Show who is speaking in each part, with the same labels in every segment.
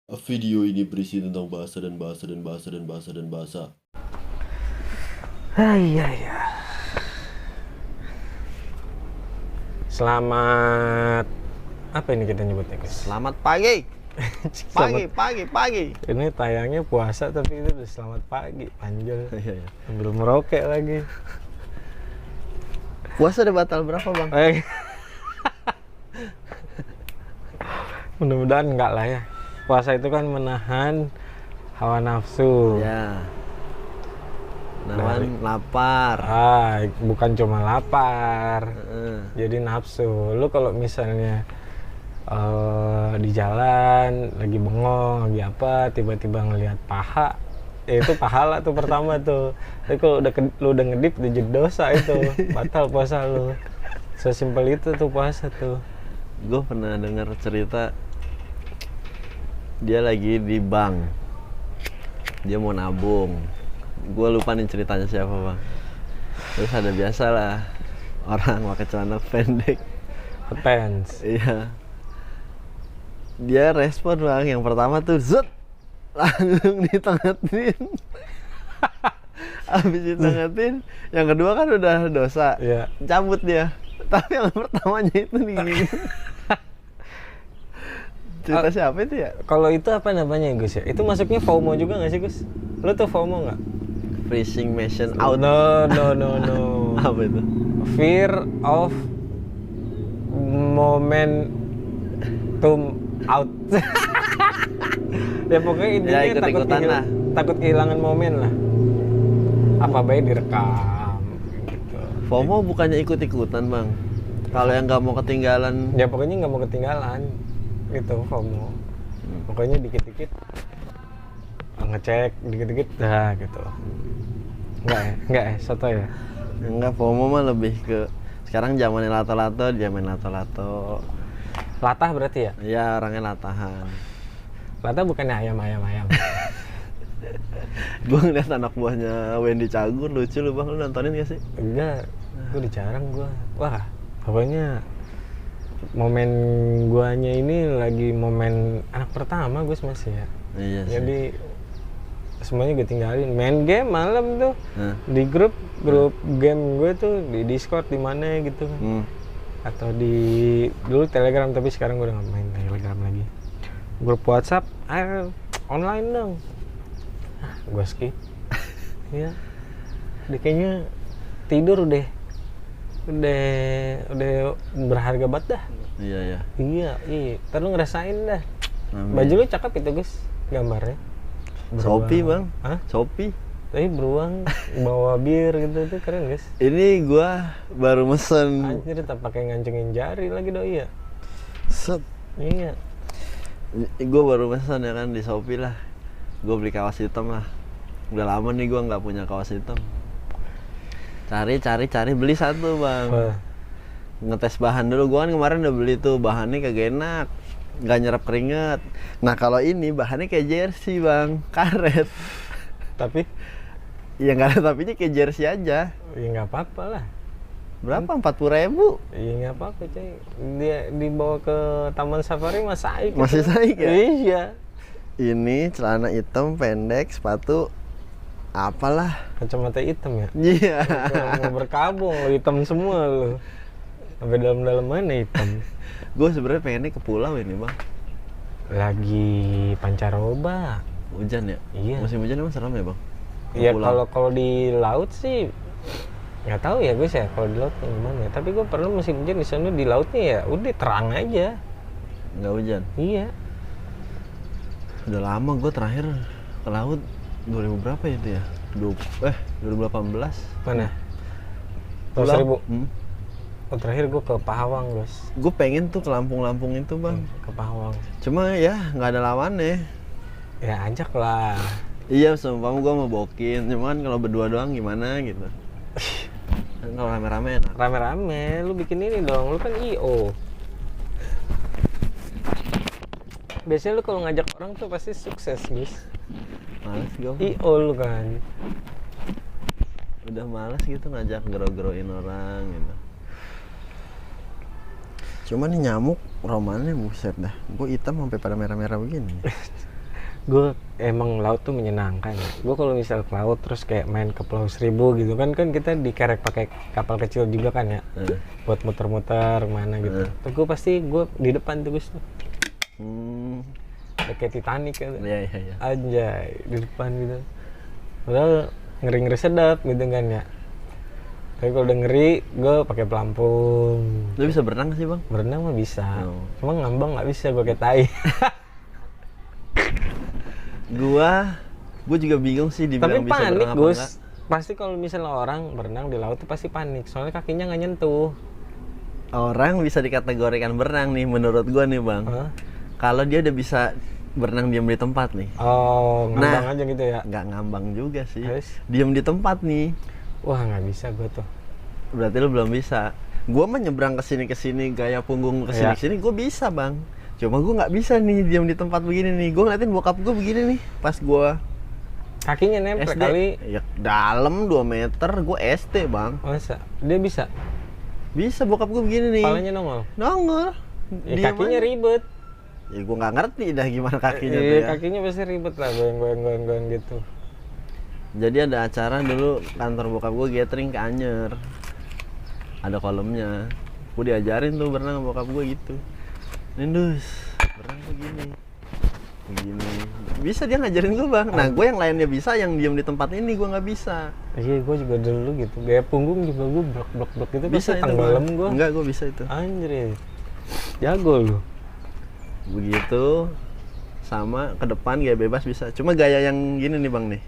Speaker 1: Video ini berisi tentang bahasa dan bahasa dan bahasa dan bahasa dan bahasa.
Speaker 2: Iya. Selamat apa ini kita nyebutnya, Gus?
Speaker 3: Selamat pagi. Pagi.
Speaker 2: Ini tayangnya puasa tapi itu udah selamat pagi, panjol.
Speaker 3: Iya.
Speaker 2: Sambil merokek lagi.
Speaker 3: Puasa udah batal berapa, Bang?
Speaker 2: Mudah-mudahan enggak lah ya. Puasa itu kan menahan hawa nafsu.
Speaker 3: Ya. Nahan lapar.
Speaker 2: Bukan cuma lapar. Jadi nafsu. Lu kalau misalnya di jalan lagi bengong, lagi apa, tiba-tiba ngelihat paha, ya itu pahala tuh pertama tuh. Tapi kalau lu udah ngedip udah jadi dosa itu, batal puasa lu. Sesimpel itu tuh puasa tuh.
Speaker 3: Gue pernah dengar cerita dia lagi di bank, dia mau nabung. Gue lupa nih ceritanya siapa, Bang. Terus ada biasa lah orang pakai celana pendek,
Speaker 2: Pants.
Speaker 3: iya. Dia respon, Bang, yang pertama tuh zut, langsung ditengetin. Habis ditengetin, yang kedua kan udah dosa,
Speaker 2: Iya.
Speaker 3: cabut dia. Tapi yang pertamanya itu nih. Cerita siapa itu ya?
Speaker 2: Kalau itu apa namanya, Gus ya? Itu masuknya FOMO juga nggak sih, Gus? Lu tuh FOMO nggak?
Speaker 3: Freezing machine out.
Speaker 2: No.
Speaker 3: Apa itu?
Speaker 2: Fear of momentum out. Ya pokoknya intinya
Speaker 3: Ya, ikut-ikutan lah.
Speaker 2: takut kehilangan momen lah. Apa baik direkam gitu.
Speaker 3: FOMO bukannya ikut-ikutan, Bang. Kalau yang nggak mau ketinggalan,
Speaker 2: Ya pokoknya nggak mau ketinggalan. Gitu FOMO. Pokoknya dikit-dikit ngecek, dikit-dikit dah gitu. Enggak ya, soto ya.
Speaker 3: enggak, FOMO mah lebih ke sekarang zamannya lato-lato, dia main lato-lato.
Speaker 2: Latah berarti ya?
Speaker 3: Ya, orangnya latahan.
Speaker 2: Latah bukannya ayam.
Speaker 3: Gue ngeliat anak buahnya Wendy Cagur lucu lu, Bang. Lu nontonin gak sih?
Speaker 2: Enggak, gue dijarang gue. Wah, pokoknya momen guanya ini lagi momen anak pertama gue masih ya.
Speaker 3: Iya sih.
Speaker 2: Jadi semuanya gue tinggalin. Main game malam tuh di grup game gue tuh di Discord di mana gitu kan. Atau di dulu Telegram, tapi sekarang gue udah nggak main Telegram lagi. Grup WhatsApp, online dong. Gue skip. Iya. Dia kayaknya tidur udah berharga banget dah.
Speaker 3: Iya.
Speaker 2: Iya. Ntar lu ngerasain dah.
Speaker 3: Amin.
Speaker 2: Baju lu cakep itu, Gus, gambarnya.
Speaker 3: Shopee, Bang.
Speaker 2: Hah?
Speaker 3: Shopee.
Speaker 2: Tapi beruang bawa bir gitu tuh keren, Gus.
Speaker 3: Ini gua baru mesen.
Speaker 2: Anjir, tak pakai ngancungin jari lagi doi ya.
Speaker 3: Set.
Speaker 2: Iya.
Speaker 3: Gue baru pesan ya kan di Shopee lah. Gue beli kaos hitam lah. Udah lama nih gue nggak punya kaos hitam. Cari beli satu, Bang. Ngetes bahan dulu. Gue kan kemarin udah beli tuh, bahannya kagak enak, nggak nyerap keringet. Nah kalau ini bahannya kayak jersey, Bang, karet.
Speaker 2: Tapi
Speaker 3: Ya nggak ada tapinya, kayak jersey aja.
Speaker 2: ya nggak apa-apa lah.
Speaker 3: Berapa? 40.000.
Speaker 2: Iya nggak apa-apa, coy. Dia dibawa ke Taman Safari masih
Speaker 3: Masih saik ya?
Speaker 2: Iya.
Speaker 3: Ini celana hitam pendek, sepatu apalah.
Speaker 2: Kacamata hitam ya.
Speaker 3: Iya.
Speaker 2: Mau berkabung lu, hitam semua lu. Sampai dalam-dalam mana hitam.
Speaker 3: Gue sebenarnya pengennya ke pulau ini, Bang.
Speaker 2: Lagi pancaroba.
Speaker 3: Hujan ya?
Speaker 2: Iya.
Speaker 3: Musim hujan emang serem ya, Bang? Ke
Speaker 2: Iya,
Speaker 3: pulau.
Speaker 2: kalau di laut sih nggak tahu ya, Gus ya, kalau di laut gimana ya. Tapi gue pernah musim hujan di sana, di lautnya ya udah terang aja.
Speaker 3: Nggak hujan?
Speaker 2: Iya.
Speaker 3: Udah lama gue terakhir ke laut 2000 berapa ya itu ya? 2018.
Speaker 2: Mana?
Speaker 3: Pulau.
Speaker 2: 1000. Oh, terakhir gue ke Pahawang, Gus.
Speaker 3: Gue pengen tuh ke Lampung-Lampung itu, Bang.
Speaker 2: Ke Pahawang.
Speaker 3: Cuma ya nggak ada lawannya.
Speaker 2: Ya ajak lah.
Speaker 3: Iya, seumpama gue mau bokin. Cuman kalau berdua doang gimana gitu. Kan kalau rame-rame enak.
Speaker 2: Rame-rame, lu bikin ini dong. Lu kan IO. Biasanya lu kalau ngajak orang tuh pasti sukses, Gus.
Speaker 3: Males gue.
Speaker 2: IO lu kan.
Speaker 3: Udah males gitu ngajak gero-geroin orang gitu. Cuma nih nyamuk romannya buset dah. Gue hitam sampai pada merah-merah begini.
Speaker 2: gue emang laut tuh menyenangkan ya. Gue kalau misal ke laut terus kayak main ke Pulau Seribu gitu kan kita dikerek pakai kapal kecil juga kan ya, buat muter-muter mana gitu. Terus gue pasti gue di depan tuh Gus tuh. Kayak Titanic kan.
Speaker 3: Iya.
Speaker 2: Anjay, di depan gitu. Padahal ngeri-ngeri sedap gitu kan ya. Tapi kalau udah ngeri, gue pakai pelampung.
Speaker 3: Lu bisa berenang sih bang?
Speaker 2: Berenang mah bisa, cuma ngambang nggak bisa, gue kayak tai.
Speaker 3: Gue juga bingung sih dibilang
Speaker 2: Tapi
Speaker 3: bisa
Speaker 2: panik
Speaker 3: berenang apa
Speaker 2: Gus,
Speaker 3: enggak.
Speaker 2: pasti kalau misalnya orang berenang di laut tuh pasti panik, soalnya kakinya nggak nyentuh.
Speaker 3: Orang bisa dikategorikan berenang nih menurut gue nih bang. Kalau dia udah bisa berenang diam di tempat nih.
Speaker 2: Oh, ngambang aja gitu ya?
Speaker 3: Nggak ngambang juga sih.
Speaker 2: Terus?
Speaker 3: Diam di tempat nih.
Speaker 2: Wah nggak bisa gue tuh.
Speaker 3: Berarti lu belum bisa. Gue mah nyebrang ke sini gaya punggung ke sini gue bisa bang. Cuma gue nggak bisa nih diam di tempat begini nih. Gue ngeliatin bokap gue begini nih pas gue
Speaker 2: Kakinya nempel
Speaker 3: SD.
Speaker 2: kali.
Speaker 3: Ya dalam 2 meter gue SD bang.
Speaker 2: Masa? Dia bisa?
Speaker 3: Bisa bokap gue begini nih.
Speaker 2: Kepalanya nongol?
Speaker 3: Nongol.
Speaker 2: Ya, kakinya ribet.
Speaker 3: Ya gue nggak ngerti dah gimana kakinya tuh
Speaker 2: Iya,
Speaker 3: ya.
Speaker 2: kakinya pasti ribet lah, goyang-goyang gitu.
Speaker 3: Jadi ada acara dulu kantor bokap gue gathering ke Anyer. Ada kolamnya. Gue diajarin tuh berenang sama bokap gue gitu. Nindus, berenang begini. Begini. Bisa dia ngajarin gue bang. Nah gue yang lainnya bisa, yang diem di tempat ini gue nggak bisa.
Speaker 2: Iya, gue juga dulu gitu. Gaya punggung juga gue blok gitu
Speaker 3: Bisa
Speaker 2: pasti
Speaker 3: itu
Speaker 2: tenggelam
Speaker 3: Bang.
Speaker 2: gue.
Speaker 3: Enggak, gue bisa itu.
Speaker 2: Anjir, jago lu.
Speaker 3: Begitu. Sama ke depan gaya bebas bisa. Cuma gaya yang gini nih bang nih.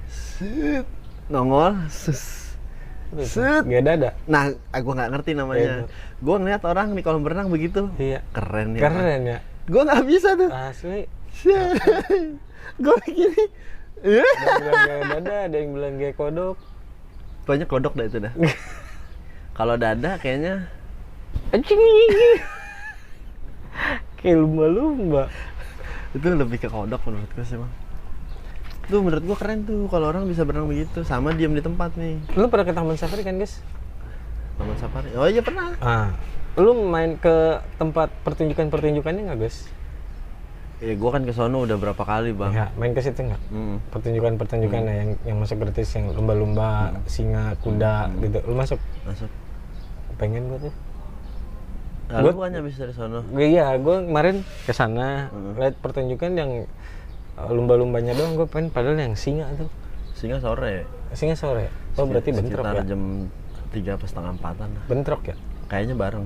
Speaker 3: Set. Nongol. Set.
Speaker 2: Gaya dada.
Speaker 3: Nah, aku nggak ngerti namanya. Gue ngeliat orang di kolam berenang begitu.
Speaker 2: Iya.
Speaker 3: Keren ya.
Speaker 2: Keren ya.
Speaker 3: Gue nggak bisa tuh.
Speaker 2: Asli.
Speaker 3: Gue gini.
Speaker 2: Ada yang bilang gaya dada, ada yang bilang gaya kodok.
Speaker 3: Banyak kodok dah itu dah. Kalau dada kayaknya
Speaker 2: Anjing. Kayak lumba-lumba.
Speaker 3: itu lebih ke kodok menurut gue sih bang. Tuh menurut gue keren tuh kalau orang bisa berenang begitu. Sama diam di tempat nih.
Speaker 2: Lu pernah ke Taman Safari kan, guys?
Speaker 3: Taman Safari. Oh iya pernah.
Speaker 2: Lu main ke tempat pertunjukannya nggak, guys?
Speaker 3: Ya gue kan ke sono udah berapa kali bang.
Speaker 2: Ya, main ke situ nggak? Pertunjukannya yang masuk gratis, yang lumba-lumba, singa, kuda gitu. Lu masuk?
Speaker 3: Masuk.
Speaker 2: Pengen gua tuh.
Speaker 3: Lalu gua hanya bisa dari sono.
Speaker 2: Iya, gua kemarin ke sana lihat pertunjukan yang lumba-lumbanya doang, gua pengen, padahal yang singa tuh.
Speaker 3: Singa sore.
Speaker 2: Singa sore. Oh, berarti bentrok
Speaker 3: sekitar
Speaker 2: ya?
Speaker 3: jam 3:30-4-an lah.
Speaker 2: Bentrok ya?
Speaker 3: Kayaknya bareng.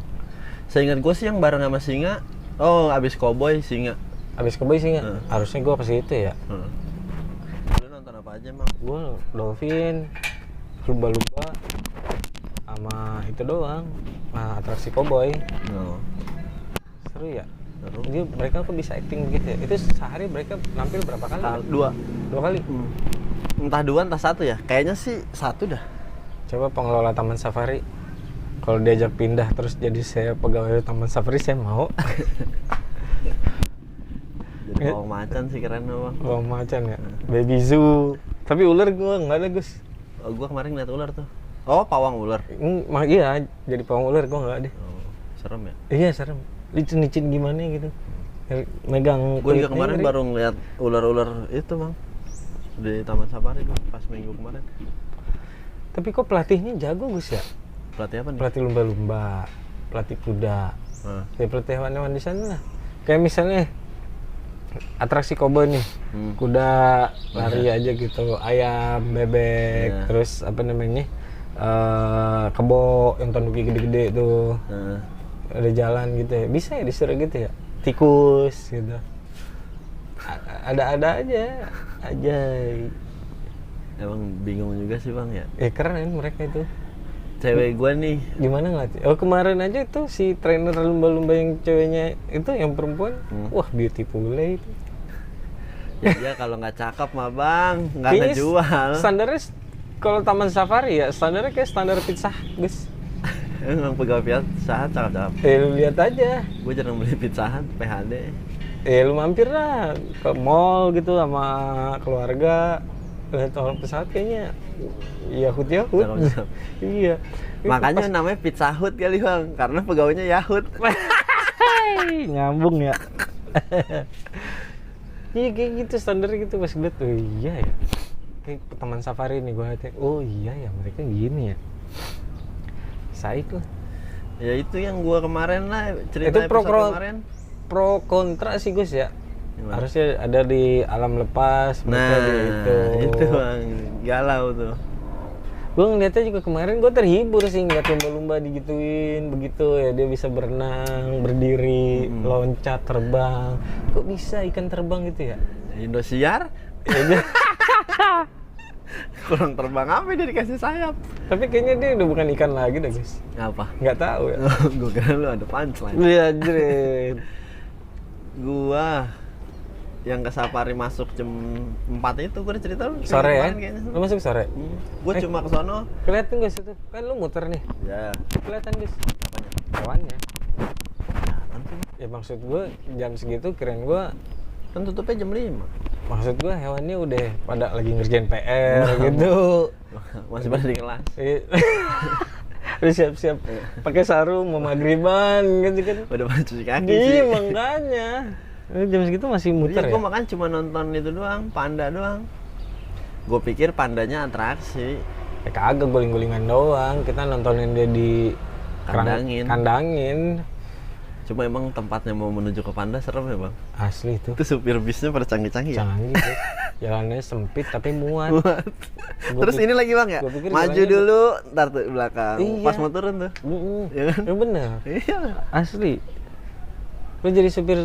Speaker 3: Seingat gue sih yang bareng sama singa. Oh, abis cowboy singa.
Speaker 2: Abis kebay singa? Harusnya gua ke situ ya.
Speaker 3: Lu nonton apa aja emang?
Speaker 2: Gua dolphin, lumba-lumba, sama itu doang. Atraksi cowboy. Seru ya?
Speaker 3: Seru.
Speaker 2: Jadi mereka kok bisa acting begitu ya? Itu sehari mereka nampil berapa kali? Dua kali?
Speaker 3: Entah 2 entah 1 ya. Kayaknya sih 1 dah.
Speaker 2: Coba pengelola Taman Safari, kalau diajak pindah terus jadi saya pegawai Taman Safari, saya mau.
Speaker 3: Jadi bawang macan sih keren bang.
Speaker 2: Bawang macan ya? Baby zoo. Tapi ular gua nggak ada, Gus.
Speaker 3: Oh, gua kemarin lihat ular tuh. Oh, pawang ular.
Speaker 2: Iya, jadi pawang ular gua nggak ada.
Speaker 3: Oh, serem ya?
Speaker 2: Iya, serem. Licin-licin gimana gitu. Megang
Speaker 3: Gue juga
Speaker 2: kulitnya
Speaker 3: kemarin
Speaker 2: ngeri.
Speaker 3: baru ngeliat ular-ular itu bang di Taman Safari gua pas minggu kemarin.
Speaker 2: Tapi kok pelatihnya jago, Gus ya?
Speaker 3: Pelatih apa nih?
Speaker 2: Pelatih lumba-lumba, pelatih kuda. Ya pelatih hewan-hewan di sana lah. Kayak misalnya atraksi koboi nih, kuda lari aja gitu, ayam, bebek, terus apa namanya, kebo yang tanduknya gede-gede tuh, ada jalan gitu ya, bisa ya disuruh gitu ya, tikus gitu, ada aja,
Speaker 3: Emang bingung juga sih bang ya.
Speaker 2: Keren mereka itu.
Speaker 3: Cewek gua nih
Speaker 2: Gimana nggak? Oh kemarin aja tuh si trainer lumba-lumba yang ceweknya itu yang perempuan, wah beautiful itu.
Speaker 3: ya kalau nggak cakep mah bang nggak
Speaker 2: Kayaknya
Speaker 3: ngejual.
Speaker 2: Standarnya kalau Taman Safari ya standarnya kayak standar pizza, Gus.
Speaker 3: Emang pegawai Pizza Hut cakep-cakep.
Speaker 2: Lu lihat aja.
Speaker 3: Gue jarang beli Pizza Hut, PHD.
Speaker 2: Lu mampir lah ke mall gitu sama keluarga. Lihat orang pesawat kayaknya Yahut.
Speaker 3: Cakep-cakep.
Speaker 2: Iya.
Speaker 3: Makanya namanya Pizza Hut kali bang, karena pegawainya Yahut.
Speaker 2: Nyambung ya. Iya kayak gitu standar gitu pas gue tuh iya ya. Kayak taman safari nih gue liatnya, oh iya ya mereka gini ya. Saik lah.
Speaker 3: Ya itu yang gua kemarin lah cerita
Speaker 2: Itu
Speaker 3: episode kemarin.
Speaker 2: pro kontra sih Gus ya.
Speaker 3: Gimana?
Speaker 2: Harusnya ada di alam lepas, mereka di
Speaker 3: itu bang, galau tuh.
Speaker 2: Gue ngeliatnya juga kemarin gue terhibur sih ngeliat lumba-lumba digituin begitu ya, dia bisa berenang, berdiri, loncat, terbang. Kok bisa ikan terbang gitu ya?
Speaker 3: Indosiar
Speaker 2: Ya, dia-
Speaker 3: kurang terbang apa dia dikasih sayap.
Speaker 2: tapi kayaknya dia udah bukan ikan lagi dah guys.
Speaker 3: Ngapa?
Speaker 2: Nggak tahu ya.
Speaker 3: Gua kira lu ada punchline.
Speaker 2: Iya jret.
Speaker 3: Gua yang ke safari masuk jam 4 itu gua udah cerita lu
Speaker 2: Sore ya?
Speaker 3: kemarin kayaknya.
Speaker 2: Lu masuk sore?
Speaker 3: Gua cuma ke sono.
Speaker 2: Kelihatan guys itu. Kan lu muter nih.
Speaker 3: Ya.
Speaker 2: Kelihatan guys.
Speaker 3: Apanya?
Speaker 2: Hewannya.
Speaker 3: Kelihatan sih.
Speaker 2: Ya maksud gue jam segitu kirain gue,
Speaker 3: Kan tutupnya jam 5.
Speaker 2: maksud gue hewannya udah pada lagi ngerjain PR gitu.
Speaker 3: Masih pada di kelas.
Speaker 2: Udah siap-siap pakai sarung mau maghriban gitu kan.
Speaker 3: Udah pada cuci kaki
Speaker 2: Iya
Speaker 3: sih.
Speaker 2: makanya. Jam segitu masih muter
Speaker 3: Iya,
Speaker 2: ya?
Speaker 3: gua makan cuma nonton itu doang, panda doang. Gue pikir pandanya atraksi.
Speaker 2: Ya kagak, guling-gulingan doang. Kita nontonin dia di kandangin.
Speaker 3: Cuma emang tempatnya mau menuju ke panda serem ya bang.
Speaker 2: Asli itu.
Speaker 3: Itu supir bisnya pada canggih-canggih ya.
Speaker 2: Canggih tuh. Jalannya sempit tapi muat.
Speaker 3: Muat.
Speaker 2: Gua
Speaker 3: Terus ini lagi bang ya,
Speaker 2: gua pikir
Speaker 3: maju
Speaker 2: jalannya
Speaker 3: dulu, ntar tuh belakang.
Speaker 2: Iya.
Speaker 3: Pas mau turun tuh. Ya kan?
Speaker 2: Ya bener.
Speaker 3: Iya.
Speaker 2: Asli. Lu jadi supir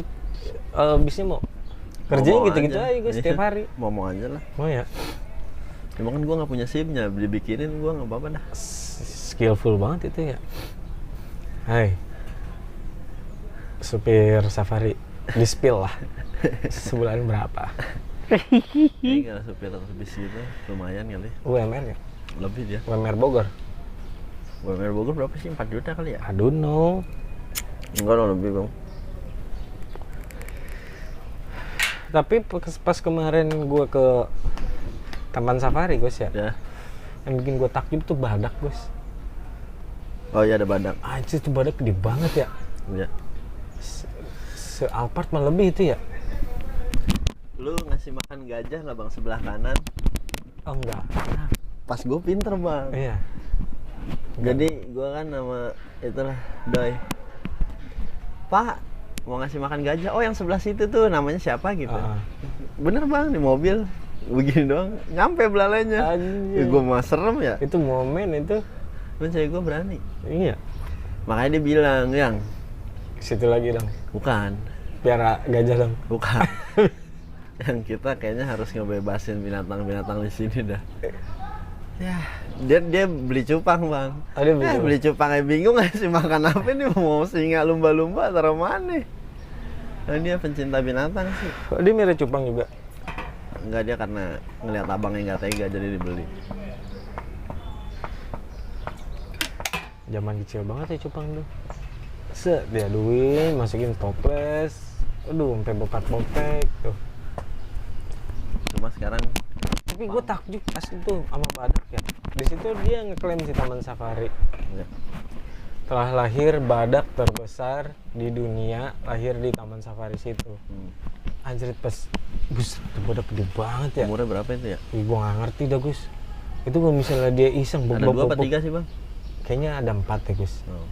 Speaker 2: bisnya mau kerjanya
Speaker 3: Mau
Speaker 2: gitu-gitu aja gue
Speaker 3: Iya.
Speaker 2: setiap hari.
Speaker 3: Mau aja lah.
Speaker 2: Mau ya?
Speaker 3: Emang kan gue nggak punya SIM-nya, dibikinin gue nggak apa-apa dah.
Speaker 2: Skillful banget itu ya. Hai. Supir safari di spill lah. Sebulan berapa?
Speaker 3: Ini kalau supir bis gitu lumayan kali.
Speaker 2: UMR ya?
Speaker 3: Lebih dia.
Speaker 2: UMR Bogor.
Speaker 3: UMR Bogor berapa sih? 4 juta kali ya?
Speaker 2: I don't know.
Speaker 3: Enggak lah lebih bang.
Speaker 2: Tapi pas kemarin gue ke Taman Safari Gus ya,
Speaker 3: Ya.
Speaker 2: yang bikin gue takjub tuh badak Gus.
Speaker 3: Oh iya ada badak.
Speaker 2: Anjir tuh badak gede banget ya.
Speaker 3: Iya.
Speaker 2: Se-Alphard malah lebih itu ya.
Speaker 3: Lu ngasih makan gajah lah bang sebelah kanan.
Speaker 2: Oh enggak.
Speaker 3: Pas gue pinter bang.
Speaker 2: Iya.
Speaker 3: Jadi gue kan nama itulah Doi. Pak mau ngasih makan gajah. Oh yang sebelah situ tuh namanya siapa gitu. Bener bang di mobil. Begini doang nyampe belalainya.
Speaker 2: Anjir.
Speaker 3: Gue mah serem ya.
Speaker 2: Itu momen itu.
Speaker 3: Kan cewek gue berani.
Speaker 2: Iya.
Speaker 3: Makanya dia bilang yang
Speaker 2: Situ lagi dong.
Speaker 3: bukan.
Speaker 2: Piara gajah dong.
Speaker 3: Bukan. Yang kita kayaknya harus ngebebasin binatang-binatang di sini dah. Ya, dia beli cupang bang.
Speaker 2: Oh, dia beli cupang.
Speaker 3: Beli cupang aja bingung ngasih makan apa nih, mau singa lumba-lumba taruh mana? Nah, dia pencinta binatang sih.
Speaker 2: Oh, dia mirip cupang juga.
Speaker 3: Enggak, dia karena ngelihat abangnya nggak tega jadi dibeli.
Speaker 2: Zaman kecil banget ya cupang tuh. Diaduin, masukin toples. Aduh, sampai bokat-botek tuh.
Speaker 3: Cuma sekarang
Speaker 2: Tapi gue takjub pas itu sama badak ya. Di situ dia ngeklaim si Taman Safari.
Speaker 3: enggak.
Speaker 2: Telah lahir badak terbesar di dunia, lahir di Taman Safari situ. Anjir pas, Gus, itu badak gede banget ya.
Speaker 3: Umurnya berapa itu ya?
Speaker 2: Ih, gue nggak ngerti dah Gus. Itu kalau misalnya dia iseng,
Speaker 3: Ada 2 apa 3 sih bang?
Speaker 2: kayaknya ada 4 ya Gus.
Speaker 3: Oh.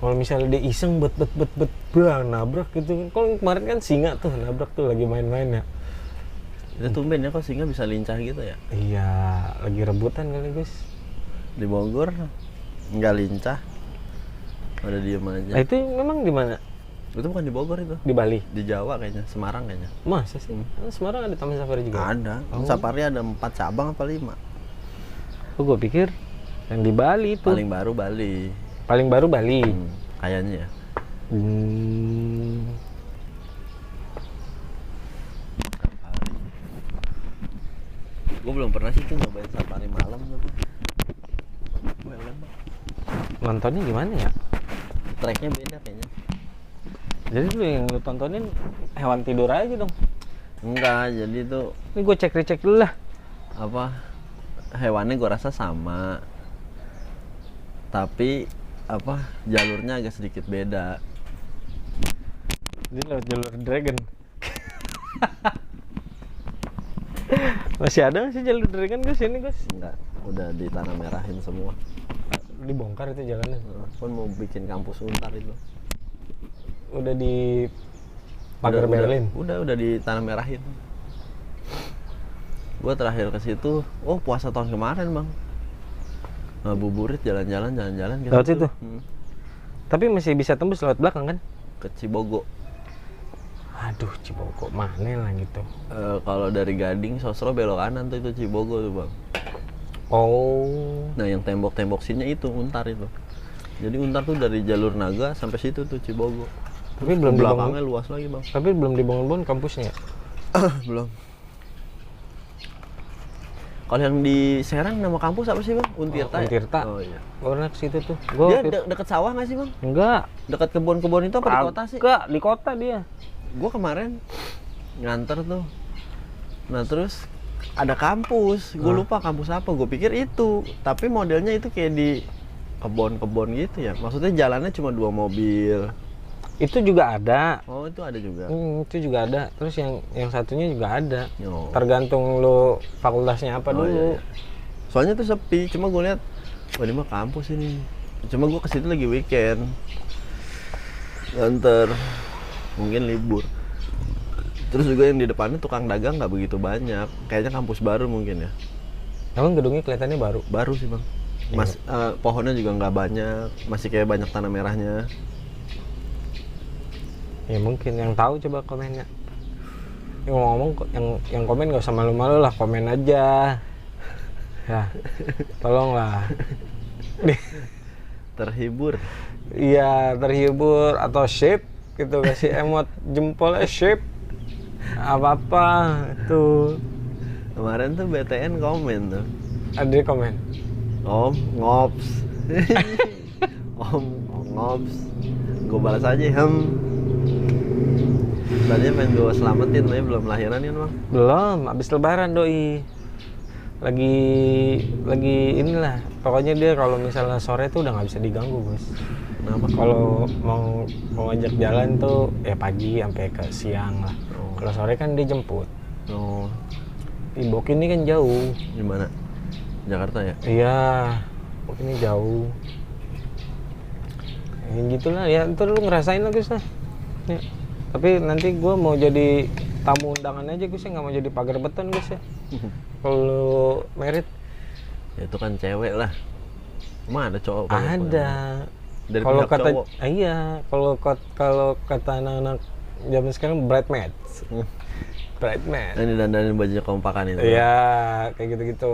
Speaker 2: Kalau misalnya dia iseng bet nabrak gitu kan. Kalau kemarin kan singa tuh nabrak tuh lagi main-main ya.
Speaker 3: Itu tumben ya kok singa bisa lincah gitu ya?
Speaker 2: Iya, lagi rebutan kali Gus.
Speaker 3: Di Bogor nggak lincah, ada diem aja.
Speaker 2: Itu memang di mana?
Speaker 3: Itu bukan di Bogor itu,
Speaker 2: Di Bali.
Speaker 3: di Jawa kayaknya, Semarang kayaknya.
Speaker 2: Masa sih? Semarang ada Taman Safari juga?
Speaker 3: Ada,
Speaker 2: Oh.
Speaker 3: safari ada 4 cabang apa 5.
Speaker 2: Oh, gue pikir yang di Bali itu.
Speaker 3: Paling baru Bali.
Speaker 2: Paling baru Bali.
Speaker 3: Kayaknya ya. Gue belum pernah sih tuh nyobain safari malam tuh.
Speaker 2: Nontonnya gimana ya?
Speaker 3: Tracknya beda kayaknya.
Speaker 2: Jadi lu yang lu tontonin hewan tidur aja dong.
Speaker 3: Enggak, jadi tuh
Speaker 2: Ini gue cek dulu lah.
Speaker 3: apa, hewannya gue rasa sama, tapi apa, jalurnya agak sedikit beda.
Speaker 2: Jadi lewat jalur dragon. Masih ada nggak sih jalur Dragon Gus ini Gus?
Speaker 3: Enggak, udah di tanah merahin semua.
Speaker 2: Dibongkar itu jalannya.
Speaker 3: Pun mau bikin kampus Untar itu.
Speaker 2: Udah di pagar Berlin.
Speaker 3: Udah di tanah merahin. Gua terakhir ke situ, puasa tahun kemarin bang. Ngabuburit jalan-jalan ke
Speaker 2: Lewat situ? Tapi masih bisa tembus lewat belakang kan?
Speaker 3: Ke Cibogo.
Speaker 2: Aduh, Cibogo mana lah gitu.
Speaker 3: Kalau dari Gading Sosro belok kanan tuh itu Cibogo tuh bang.
Speaker 2: Oh.
Speaker 3: Nah yang tembok-tembok sini itu Untar itu. Jadi Untar tuh dari jalur Naga sampai situ tuh Cibogo.
Speaker 2: Tapi belum
Speaker 3: belakangnya
Speaker 2: dibangun.
Speaker 3: luas lagi bang.
Speaker 2: Tapi belum dibangun kampusnya.
Speaker 3: Belum. Kalau yang di Serang nama kampus apa sih bang? Untirta.
Speaker 2: Untirta.
Speaker 3: Oh iya.
Speaker 2: Pernah ke situ tuh.
Speaker 3: Dia deket sawah nggak sih bang?
Speaker 2: Enggak.
Speaker 3: Dekat kebun-kebun itu apa di kota sih?
Speaker 2: Enggak, di kota dia.
Speaker 3: Gua kemarin nganter tuh. Nah terus ada kampus. Gue lupa kampus apa. Gue pikir itu. Tapi modelnya itu kayak di kebun-kebun gitu ya. Maksudnya jalannya cuma 2 mobil.
Speaker 2: Itu juga ada.
Speaker 3: Oh itu ada juga.
Speaker 2: Itu juga ada. Terus yang satunya juga ada.
Speaker 3: Oh.
Speaker 2: Tergantung lo fakultasnya apa dulu.
Speaker 3: Iya. Soalnya tuh sepi. Cuma gue lihat, wah ini mah kampus ini. Cuma gue kesitu lagi weekend. Nganter. Mungkin libur. Terus juga yang di depannya tukang dagang nggak begitu banyak. Kayaknya kampus baru mungkin ya.
Speaker 2: Emang gedungnya kelihatannya baru?
Speaker 3: Baru sih bang. Pohonnya juga nggak banyak. Masih kayak banyak tanah merahnya.
Speaker 2: Ya mungkin yang tahu coba komennya. Yang ngomong yang komen nggak usah malu-malu lah, komen aja. Ya, tolonglah.
Speaker 3: Terhibur.
Speaker 2: Iya, terhibur atau shape gitu, kasih emot jempolnya shape. Apa-apa tuh.
Speaker 3: Kemarin tuh BTN komen tuh.
Speaker 2: Ada komen.
Speaker 3: Om ngops. Om ngops. Gue balas aja Tadinya pengen gue selamatin, tapi belum lahiran kan bang?
Speaker 2: Belum, abis lebaran doi. Lagi inilah. Pokoknya dia kalau misalnya sore tuh udah nggak bisa diganggu bos.
Speaker 3: Kenapa?
Speaker 2: Kalau mau ngajak jalan tuh ya pagi sampai ke siang lah. Kalau sore kan dia jemput.
Speaker 3: Oh.
Speaker 2: Ibok ini kan jauh.
Speaker 3: Di mana? Jakarta ya?
Speaker 2: Iya, Ibok ini jauh. Ya gitulah ya, ntar lu ngerasain lah Gus lah. Ya. Tapi nanti gue mau jadi tamu undangan aja Gus ya, nggak mau jadi pagar beton Gus ya. Kalau merit.
Speaker 3: Ya itu kan cewek lah. Emang ada cowok?
Speaker 2: Ada.
Speaker 3: Dari
Speaker 2: Kalau
Speaker 3: pihak
Speaker 2: kata
Speaker 3: cowok?
Speaker 2: iya, kalau kata anak-anak zaman sekarang bridesmaids. Bridesmaid.
Speaker 3: Ini dandanin bajunya kompakan itu.
Speaker 2: Iya, kayak gitu-gitu.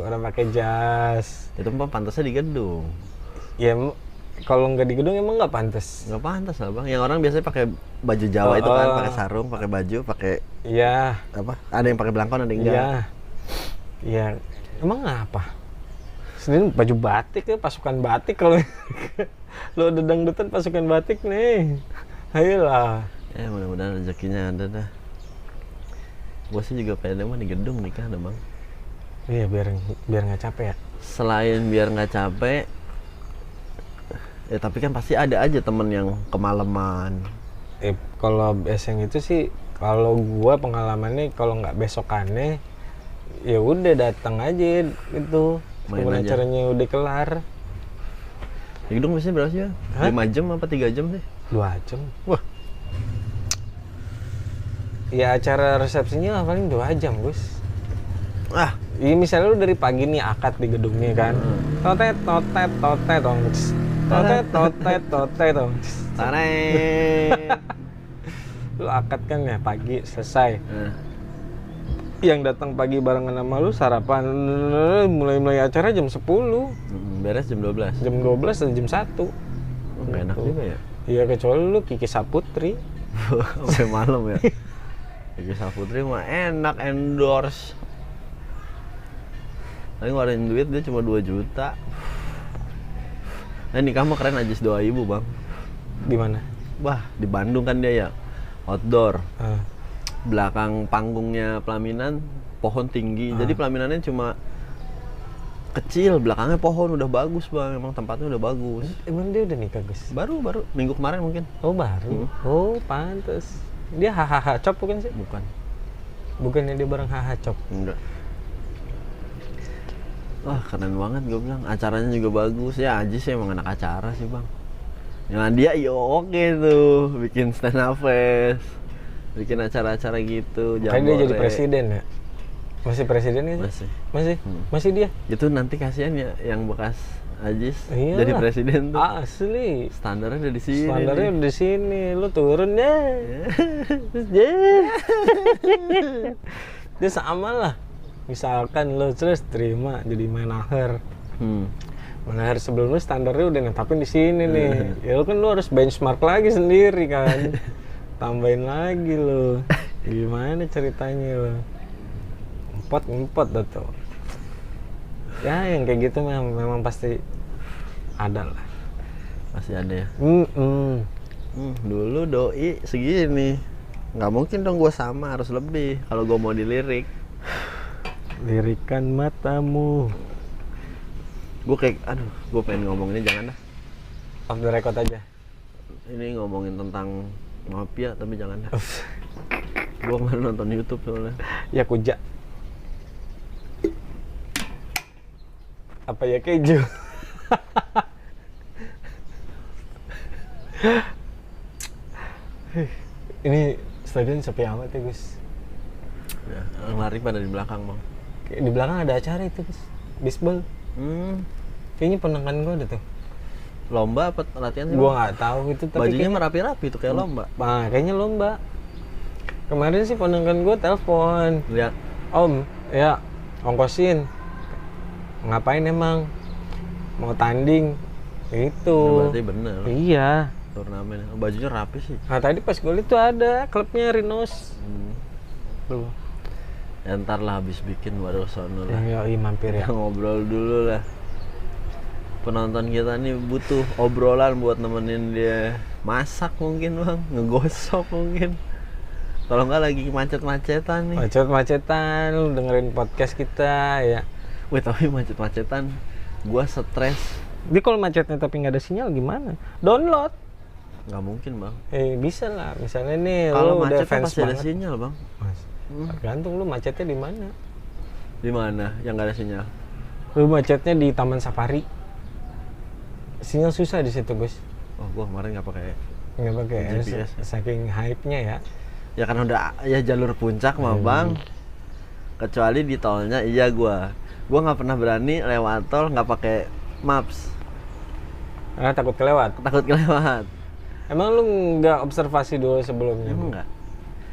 Speaker 2: Orang pakai jas.
Speaker 3: Itu mah pantasnya di gedung.
Speaker 2: Ya kalau nggak di gedung emang nggak pantas.
Speaker 3: Nggak pantas lah bang. Yang orang biasanya pakai baju Jawa itu kan, pakai sarung, pakai baju, pakai
Speaker 2: Iya.
Speaker 3: apa? Ada yang pakai belangkon, ada yang enggak.
Speaker 2: Iya. Iya. Emang apa? Sendiri baju batik ya, pasukan batik kalau lo udah dangdutan pasukan batik nih. Ayolah.
Speaker 3: Ya mudah-mudahan rezekinya ada dah. Gue sih juga pengen mah di gedung nikah ada bang.
Speaker 2: Iya biar nggak capek ya.
Speaker 3: Selain biar nggak capek, ya tapi kan pasti ada aja temen yang kemalaman.
Speaker 2: Kalau beseng itu sih, kalau gua pengalamannya kalau nggak besokannya, ya udah datang aja gitu.
Speaker 3: Main
Speaker 2: Kemudian
Speaker 3: aja.
Speaker 2: acaranya udah kelar.
Speaker 3: Di gedung biasanya berapa sih ya? 5 jam apa 3 jam sih?
Speaker 2: 2 jam.
Speaker 3: Wah.
Speaker 2: Ya acara resepsinya paling 2 jam Gus.
Speaker 3: Ah,
Speaker 2: Iya misalnya lu dari pagi nih akad di gedungnya kan. Totet totet totet dong. Totet totet totet dong.
Speaker 3: taret.
Speaker 2: Lu akad kan ya pagi selesai. Yang datang pagi barengan sama lu sarapan mulai acara jam 10.
Speaker 3: Beres jam 12.
Speaker 2: Jam 12 dan jam 1.
Speaker 3: Nggak enak juga ya.
Speaker 2: Iya kecuali lu Kiki Saputri.
Speaker 3: Sampai malam ya. Kiki Saputri mah enak endorse. Tapi ngeluarin duit dia cuma 2 juta. Nah nikah mah keren aja doa ibu bang.
Speaker 2: Di mana?
Speaker 3: Wah di Bandung kan dia ya. Outdoor.
Speaker 2: Ah.
Speaker 3: Belakang panggungnya pelaminan pohon tinggi. Jadi pelaminannya cuma kecil, belakangnya pohon udah bagus bang. Emang tempatnya udah bagus.
Speaker 2: Emang dia udah nikah Gus?
Speaker 3: Baru minggu kemarin mungkin.
Speaker 2: Oh baru? Oh pantes. Dia hahaha cop bukan sih?
Speaker 3: Bukan.
Speaker 2: Bukannya dia bareng haha cok.
Speaker 3: Enggak. Wah keren banget gue bilang, acaranya juga bagus ya. Aji sih emang anak acara sih bang. Yang dia oke tuh, bikin stand up fest, bikin acara-acara gitu.
Speaker 2: Kan dia jadi presiden ya? Masih presiden gitu? Masih? Masih dia?
Speaker 3: Itu nanti kasihan ya yang bekas Ajis
Speaker 2: Iyalah.
Speaker 3: jadi presiden tuh.
Speaker 2: Asli.
Speaker 3: Standarnya udah di sini.
Speaker 2: Standarnya udah di sini, lu turun deh. Terus dia sama lah. Misalkan lu terus terima jadi manajer. Manajer sebelum lu standarnya udah netapin di sini nih. Ya lu kan lu harus benchmark lagi sendiri kan. Tambahin lagi lu. Gimana ceritanya lu? Empot dah tuh. Ya yang kayak gitu memang pasti ada lah.
Speaker 3: Masih ada ya.
Speaker 2: Dulu
Speaker 3: Doi segini, nggak mungkin dong gue sama, harus lebih kalau gue mau dilirik.
Speaker 2: Lirikan matamu.
Speaker 3: Gue kayak, aduh, gue pengen ngomong ini jangan dah.
Speaker 2: Off the record aja.
Speaker 3: Ini ngomongin tentang mafia tapi jangan dah. Gue kemarin nonton YouTube soalnya.
Speaker 2: Ya kuja. Apa ya keju? Ini stadion sepi amat ya Gus.
Speaker 3: Ya, lari pada di belakang bang.
Speaker 2: Di belakang ada acara itu Gus. Bisbol. Kayaknya penangkan gue ada tuh.
Speaker 3: Lomba apa latihan sih?
Speaker 2: Gua nggak tahu itu. Tapi
Speaker 3: bajunya rapi-rapi tuh kayak lomba.
Speaker 2: Nah, kayaknya lomba. Kemarin sih penangkan gue telepon.
Speaker 3: Lihat.
Speaker 2: Om, ya ongkosin. Ngapain emang? Mau tanding? Itu.
Speaker 3: Berarti bener.
Speaker 2: Iya.
Speaker 3: Turnamen. Bajunya rapi sih.
Speaker 2: Nah tadi pas gue lihat tuh ada klubnya Rhinos. Belum.
Speaker 3: Ya, ntar lah habis bikin baru sono lah.
Speaker 2: Iya mampir ya.
Speaker 3: Ngobrol dulu lah. Penonton kita nih butuh obrolan buat nemenin dia masak mungkin bang, ngegosok mungkin. Kalau nggak lagi macet-macetan nih.
Speaker 2: Macet-macetan, lu dengerin podcast kita ya.
Speaker 3: Wih tapi macet-macetan, gua stres.
Speaker 2: Jadi kalau macetnya tapi nggak ada sinyal gimana? Download.
Speaker 3: Nggak mungkin bang.
Speaker 2: Bisa lah, misalnya nih
Speaker 3: kalau
Speaker 2: lu udah
Speaker 3: macet
Speaker 2: fans
Speaker 3: pasti ada
Speaker 2: banget.
Speaker 3: sinyal bang.
Speaker 2: Tergantung lu macetnya di mana.
Speaker 3: Di mana yang nggak ada sinyal?
Speaker 2: Lu macetnya di Taman Safari. Sinyal susah di situ Gus.
Speaker 3: Oh gua kemarin nggak pakai
Speaker 2: GPS. Saking hype-nya ya.
Speaker 3: Ya kan udah ya jalur puncak mah bang. Kecuali di tolnya iya gua nggak pernah berani lewat tol nggak pakai maps.
Speaker 2: Karena takut kelewat. Emang lu nggak observasi dulu sebelumnya?
Speaker 3: Enggak.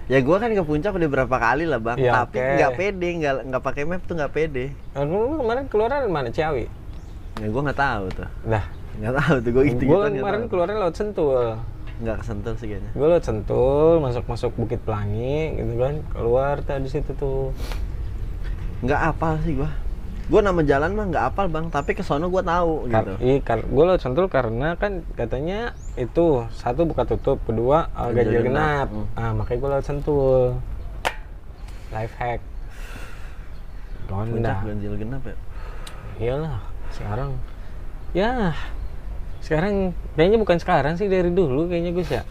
Speaker 3: Ya gua kan ke puncak udah berapa kali lah bang.
Speaker 2: Ya,
Speaker 3: tapi nggak pede, nggak pakai map tuh nggak pede.
Speaker 2: Lu kemarin keluaran mana Ciawi?
Speaker 3: Ya gua nggak tahu tuh.
Speaker 2: Lah.
Speaker 3: Nggak tahu tuh gua gitu.
Speaker 2: Gua kemarin keluaran lewat Sentul.
Speaker 3: Nggak kesentul sih kayaknya.
Speaker 2: Gue lewat Sentul, masuk Bukit Pelangi gitu kan, keluar di situ tuh.
Speaker 3: Nggak apal sih gua nama jalan mah nggak apal bang, tapi kesono gua tahu gitu.
Speaker 2: Gue lewat Sentul karena kan katanya itu satu buka tutup, kedua ganjil genap. Makanya gue lewat Sentul. Life hack.
Speaker 3: Puncak ganjil genap ya?
Speaker 2: Iyalah, sekarang kayaknya bukan sekarang sih, dari dulu kayaknya Gus ya.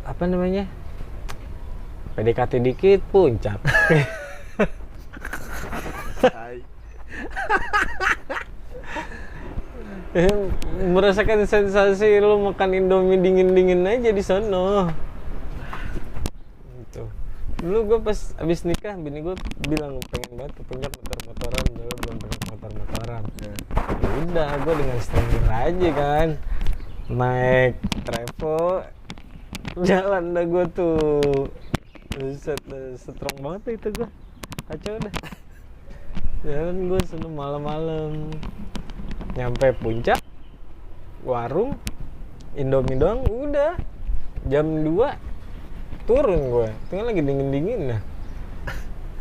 Speaker 2: Apa namanya? PDKT dikit puncak. Merasakan sensasi lu makan Indomie dingin-dingin aja di sono. Gitu. Dulu gue pas abis nikah, bini gue bilang pengen banget ke puncak motor-motoran, dulu belum pernah motor-motoran. Ya udah, gue dengan stranger aja kan, naik Trevo, jalan dah gue tuh. Strong banget tuh itu gue, kacau dah. Jalan gue seneng malam-malam, nyampe puncak, warung, Indomie doang, udah jam 2 turun gue, tengah lagi dingin-dingin nah.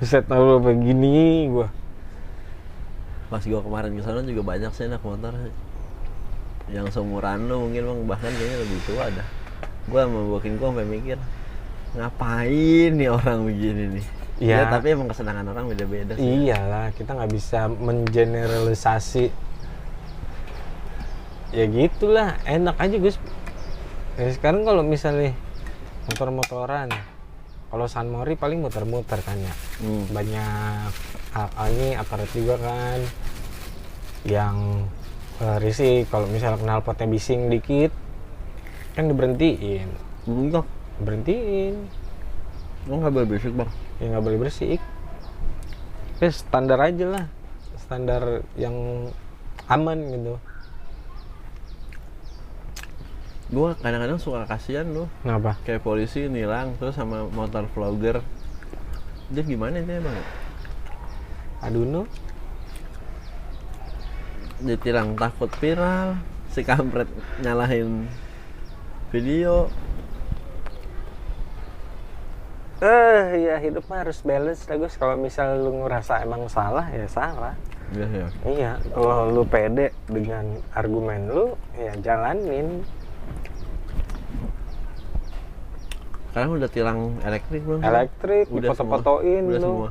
Speaker 2: Buset, tahu begini gue.
Speaker 3: Pas gue kemarin ke sana juga banyak sih anak motor yang seumuran lo mungkin bang, bahkan kayaknya lebih tua dah. Gue sama bokin gue sampai mikir ngapain nih orang begini nih. Ya tapi emang kesenangan orang beda-beda sih.
Speaker 2: Iyalah, kita nggak bisa mengeneralisasi. Ya gitulah, enak aja Gus. Sekarang kalau misalnya motor-motoran Kalau San Mori paling muter-muter kan ya. Banyak ini aparat juga kan yang risih. Kalau misalnya knalpotnya bising dikit kan diberhentiin.
Speaker 3: Enggak.
Speaker 2: Berhentiin.
Speaker 3: Lo nggak boleh berisik bang.
Speaker 2: Ya nggak boleh berisik. Standar aja lah, standar yang aman gitu.
Speaker 3: Gue kadang-kadang suka kasihan lo.
Speaker 2: Kenapa?
Speaker 3: Kayak polisi nilang terus sama motor vlogger. Dia gimana sih bang?
Speaker 2: Aduh no.
Speaker 3: Ditilang takut viral, si kampret nyalahin video.
Speaker 2: Ya hidup mah harus balance Gus. Kalau misal lu ngerasa emang salah ya salah.
Speaker 3: Iya.
Speaker 2: Iya, kalau lu pede dengan argumen lu ya jalanin.
Speaker 3: Sekarang udah tilang elektrik belum?
Speaker 2: Elektrik,
Speaker 3: udah
Speaker 2: foto-fotoin
Speaker 3: udah
Speaker 2: lu.
Speaker 3: Semua.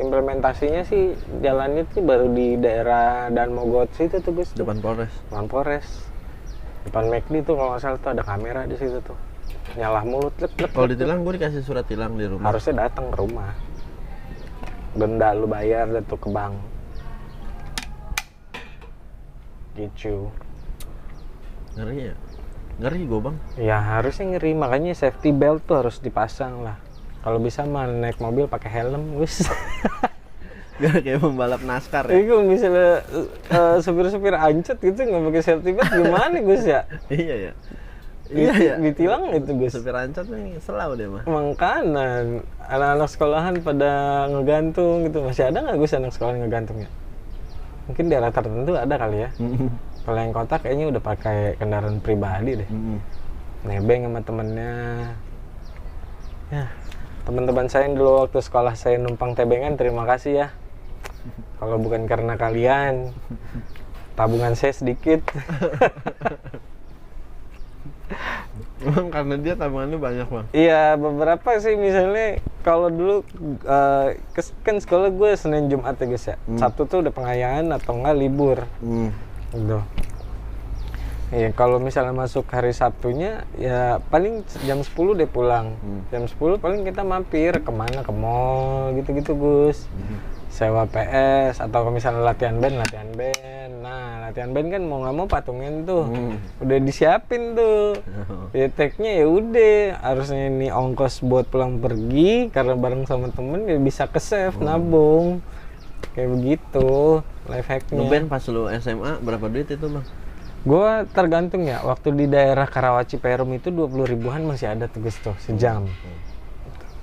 Speaker 2: Implementasinya sih jalannya tuh baru di daerah Dan Mogot situ tuh Gus.
Speaker 3: Depan Polres.
Speaker 2: Depan Polres. Depan McD tuh kalau nggak salah tuh ada kamera di situ tuh. Nyalah mulut.
Speaker 3: Kalau ditilang gue dikasih surat tilang di rumah.
Speaker 2: Harusnya datang ke rumah. Denda lu bayar dan tuh ke bank. Gitu.
Speaker 3: Ngeri ya? Ngeri gue bang.
Speaker 2: Ya harusnya ngeri, makanya safety belt tuh harus dipasang lah. Kalau bisa mah naik mobil pakai helm, Gus.
Speaker 3: Gak kayak pembalap NASCAR ya?
Speaker 2: Kalau misalnya supir-supir ancet gitu nggak pakai safety belt gimana Gus ya?
Speaker 3: Iya ya. Iya ya.
Speaker 2: Ditilang itu Gus.
Speaker 3: Supir ancet nih selau deh mah.
Speaker 2: Makanan anak-anak sekolahan pada ngegantung gitu. Masih ada nggak Gus anak sekolah ngegantung ya? Mungkin daerah tertentu ada kali ya. Kalau yang kota kayaknya udah pakai kendaraan pribadi deh. Nebeng sama temennya. Ya, teman-teman saya yang dulu waktu sekolah saya numpang tebengan, terima kasih ya. Kalau bukan karena kalian, tabungan saya sedikit.
Speaker 3: Emang karena dia tabungannya banyak bang?
Speaker 2: Iya, beberapa sih misalnya kalau dulu kan sekolah gue Senin Jumat ya guys ya. Sabtu tuh udah pengayaan atau enggak libur. Gitu. Ya kalau misalnya masuk hari Sabtunya ya paling jam 10 deh pulang. Jam 10 paling kita mampir kemana, ke mall gitu-gitu Gus. Sewa PS atau kalau misalnya latihan band. Nah latihan band kan mau nggak mau patungin tuh. Udah disiapin tuh. Ya tag-nya ya udah harusnya ini ongkos buat pulang pergi karena bareng sama temen ya bisa ke save nabung. Kayak begitu life hacknya.
Speaker 3: Ngeband pas lu SMA berapa duit itu bang?
Speaker 2: Gue tergantung ya, waktu di daerah Karawaci Perum itu 20 ribuan masih ada tuh Gus tuh, sejam.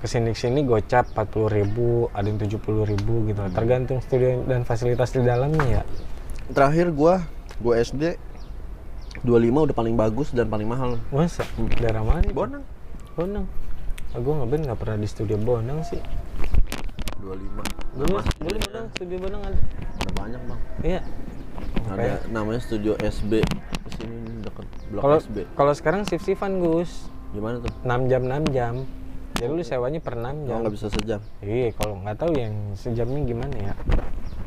Speaker 2: Kesini-kesini gocap 40 ribu, ada yang 70 ribu gitu. Tergantung studio dan fasilitas di dalamnya ya.
Speaker 3: Terakhir gua SD 25 udah paling bagus dan paling mahal.
Speaker 2: Masa? Daerah mana?
Speaker 3: Bonang.
Speaker 2: Gue ngeband nggak pernah di studio Bonang sih.
Speaker 3: 25.
Speaker 2: Dulu Bonang, studio Bonang ada.
Speaker 3: Ada banyak bang.
Speaker 2: Iya.
Speaker 3: Ada namanya Studio SB di sini dekat blok SB.
Speaker 2: Kalau sekarang shift-shiftan Gus.
Speaker 3: Gimana tuh?
Speaker 2: 6 jam. Jadi lu sewanya per 6 jam.
Speaker 3: Oh, nggak bisa sejam.
Speaker 2: Iya, kalau nggak tahu yang sejamnya gimana ya.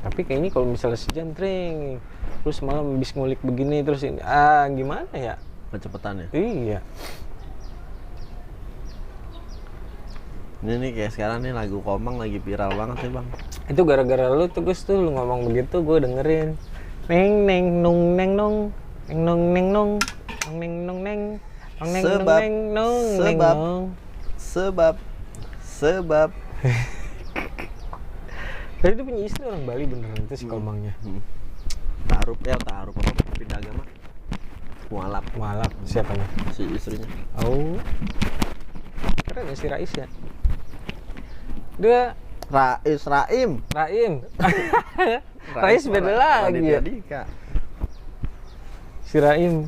Speaker 2: Tapi kayaknya kalau misalnya sejam tring, terus malam habis ngulik begini terus ini gimana ya?
Speaker 3: Kecepatannya.
Speaker 2: Iya.
Speaker 3: Ini nih kayak sekarang nih lagu Komang lagi viral banget sih bang.
Speaker 2: Itu gara-gara lu tuh Gus tuh lu ngomong begitu gue dengerin. Neng neng nung neng nong neng nong neng nong neng nong neng nong neng neng nong neng nong.
Speaker 3: Sebab
Speaker 2: Tapi itu punya istri orang Bali beneran itu si Komangnya.
Speaker 3: Taruh apa pindah agama.
Speaker 2: Mualaf siapanya?
Speaker 3: Si istrinya.
Speaker 2: Oh. Keren ya si Rais ya. Dia
Speaker 3: Raim.
Speaker 2: Rais beda lagi ya. Si Raim.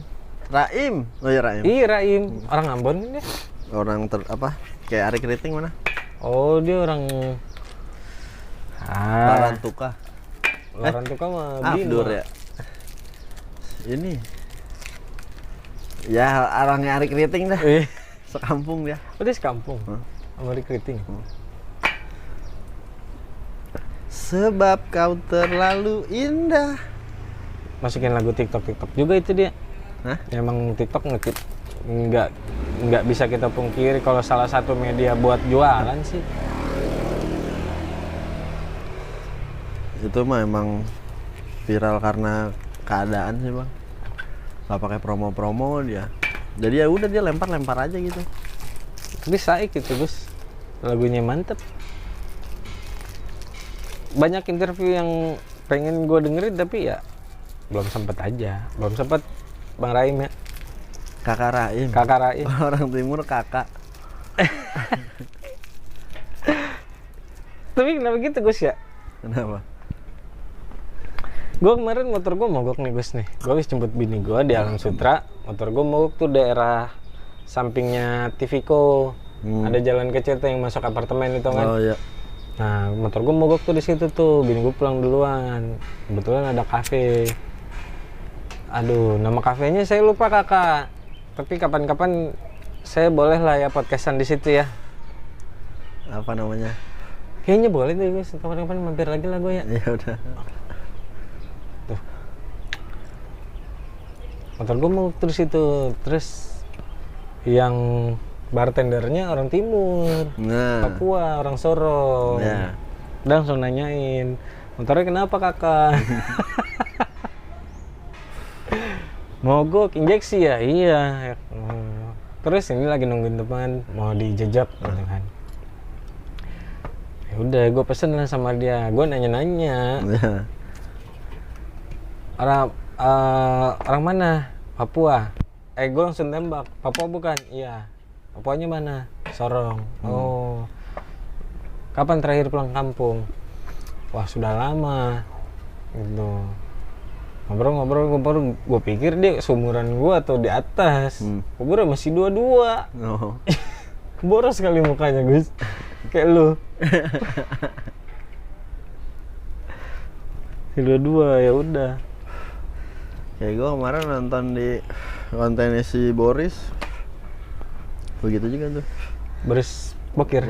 Speaker 3: Oh iya Raim.
Speaker 2: Iya Raim. Orang Ambon kan dia.
Speaker 3: Orang kayak Ari Keriting mana?
Speaker 2: Oh dia orang
Speaker 3: Larantuka.
Speaker 2: Larantuka mah
Speaker 3: Abdur ya. Ini. Ya orangnya Ari Keriting dah. Sekampung dia.
Speaker 2: Oh dia sekampung. Sama Ari Keriting.
Speaker 3: Sebab kau terlalu indah.
Speaker 2: Masukin lagu TikTok juga itu dia.
Speaker 3: Hah?
Speaker 2: Emang TikTok nggak nggak bisa kita pungkiri kalau salah satu media buat jualan sih.
Speaker 3: Itu mah emang viral karena keadaan sih bang, nggak pakai promo-promo dia, jadi ya udah dia lempar aja gitu.
Speaker 2: Tapi saik gitu Gus, lagunya mantep. Banyak interview yang pengen gue dengerin tapi ya belum sempet Bang Raim ya.
Speaker 3: Kakak Raim. Orang timur kakak.
Speaker 2: Tapi kenapa gitu Gus ya?
Speaker 3: Kenapa?
Speaker 2: Gue kemarin motor gue mogok nih Gus nih. Gue habis jemput bini gue di Alam Sutra. Motor gue mogok tuh daerah sampingnya Tivico. Ada jalan kecil tuh yang masuk apartemen itu kan.
Speaker 3: Oh iya.
Speaker 2: Nah, motor gue mogok tuh di situ tuh. Bini gue pulang duluan. Kebetulan ada kafe. Aduh, nama kafenya saya lupa kakak. Tapi kapan-kapan saya boleh lah ya podcastan di situ ya.
Speaker 3: Apa namanya?
Speaker 2: Kayaknya boleh deh Gus. Kapan-kapan mampir lagi lah gue ya.
Speaker 3: Ya udah.
Speaker 2: Tuh. Motor gue mau terus itu, terus yang bartendernya orang timur, Papua, orang Sorong. Udah langsung nanyain, motornya kenapa kakak? Mogok injeksi ya? Iya. Terus ini lagi nungguin teman mau dijejak gitu kan. Ya udah, gue pesen lah sama dia. Gue nanya-nanya. Orang mana? Papua. Gue langsung tembak. Papua bukan? Iya. Papuanya mana? Sorong. Oh. Kapan terakhir pulang kampung? Wah, sudah lama. Gitu. Ngobrol. Gue pikir dia seumuran gue atau di atas. Gue masih 22. Oh. Boros sekali mukanya Gus. Kayak lu. 22 ya udah.
Speaker 3: Kayak gue kemarin nonton di kontennya si Boris, begitu juga tuh.
Speaker 2: Boris Bokir.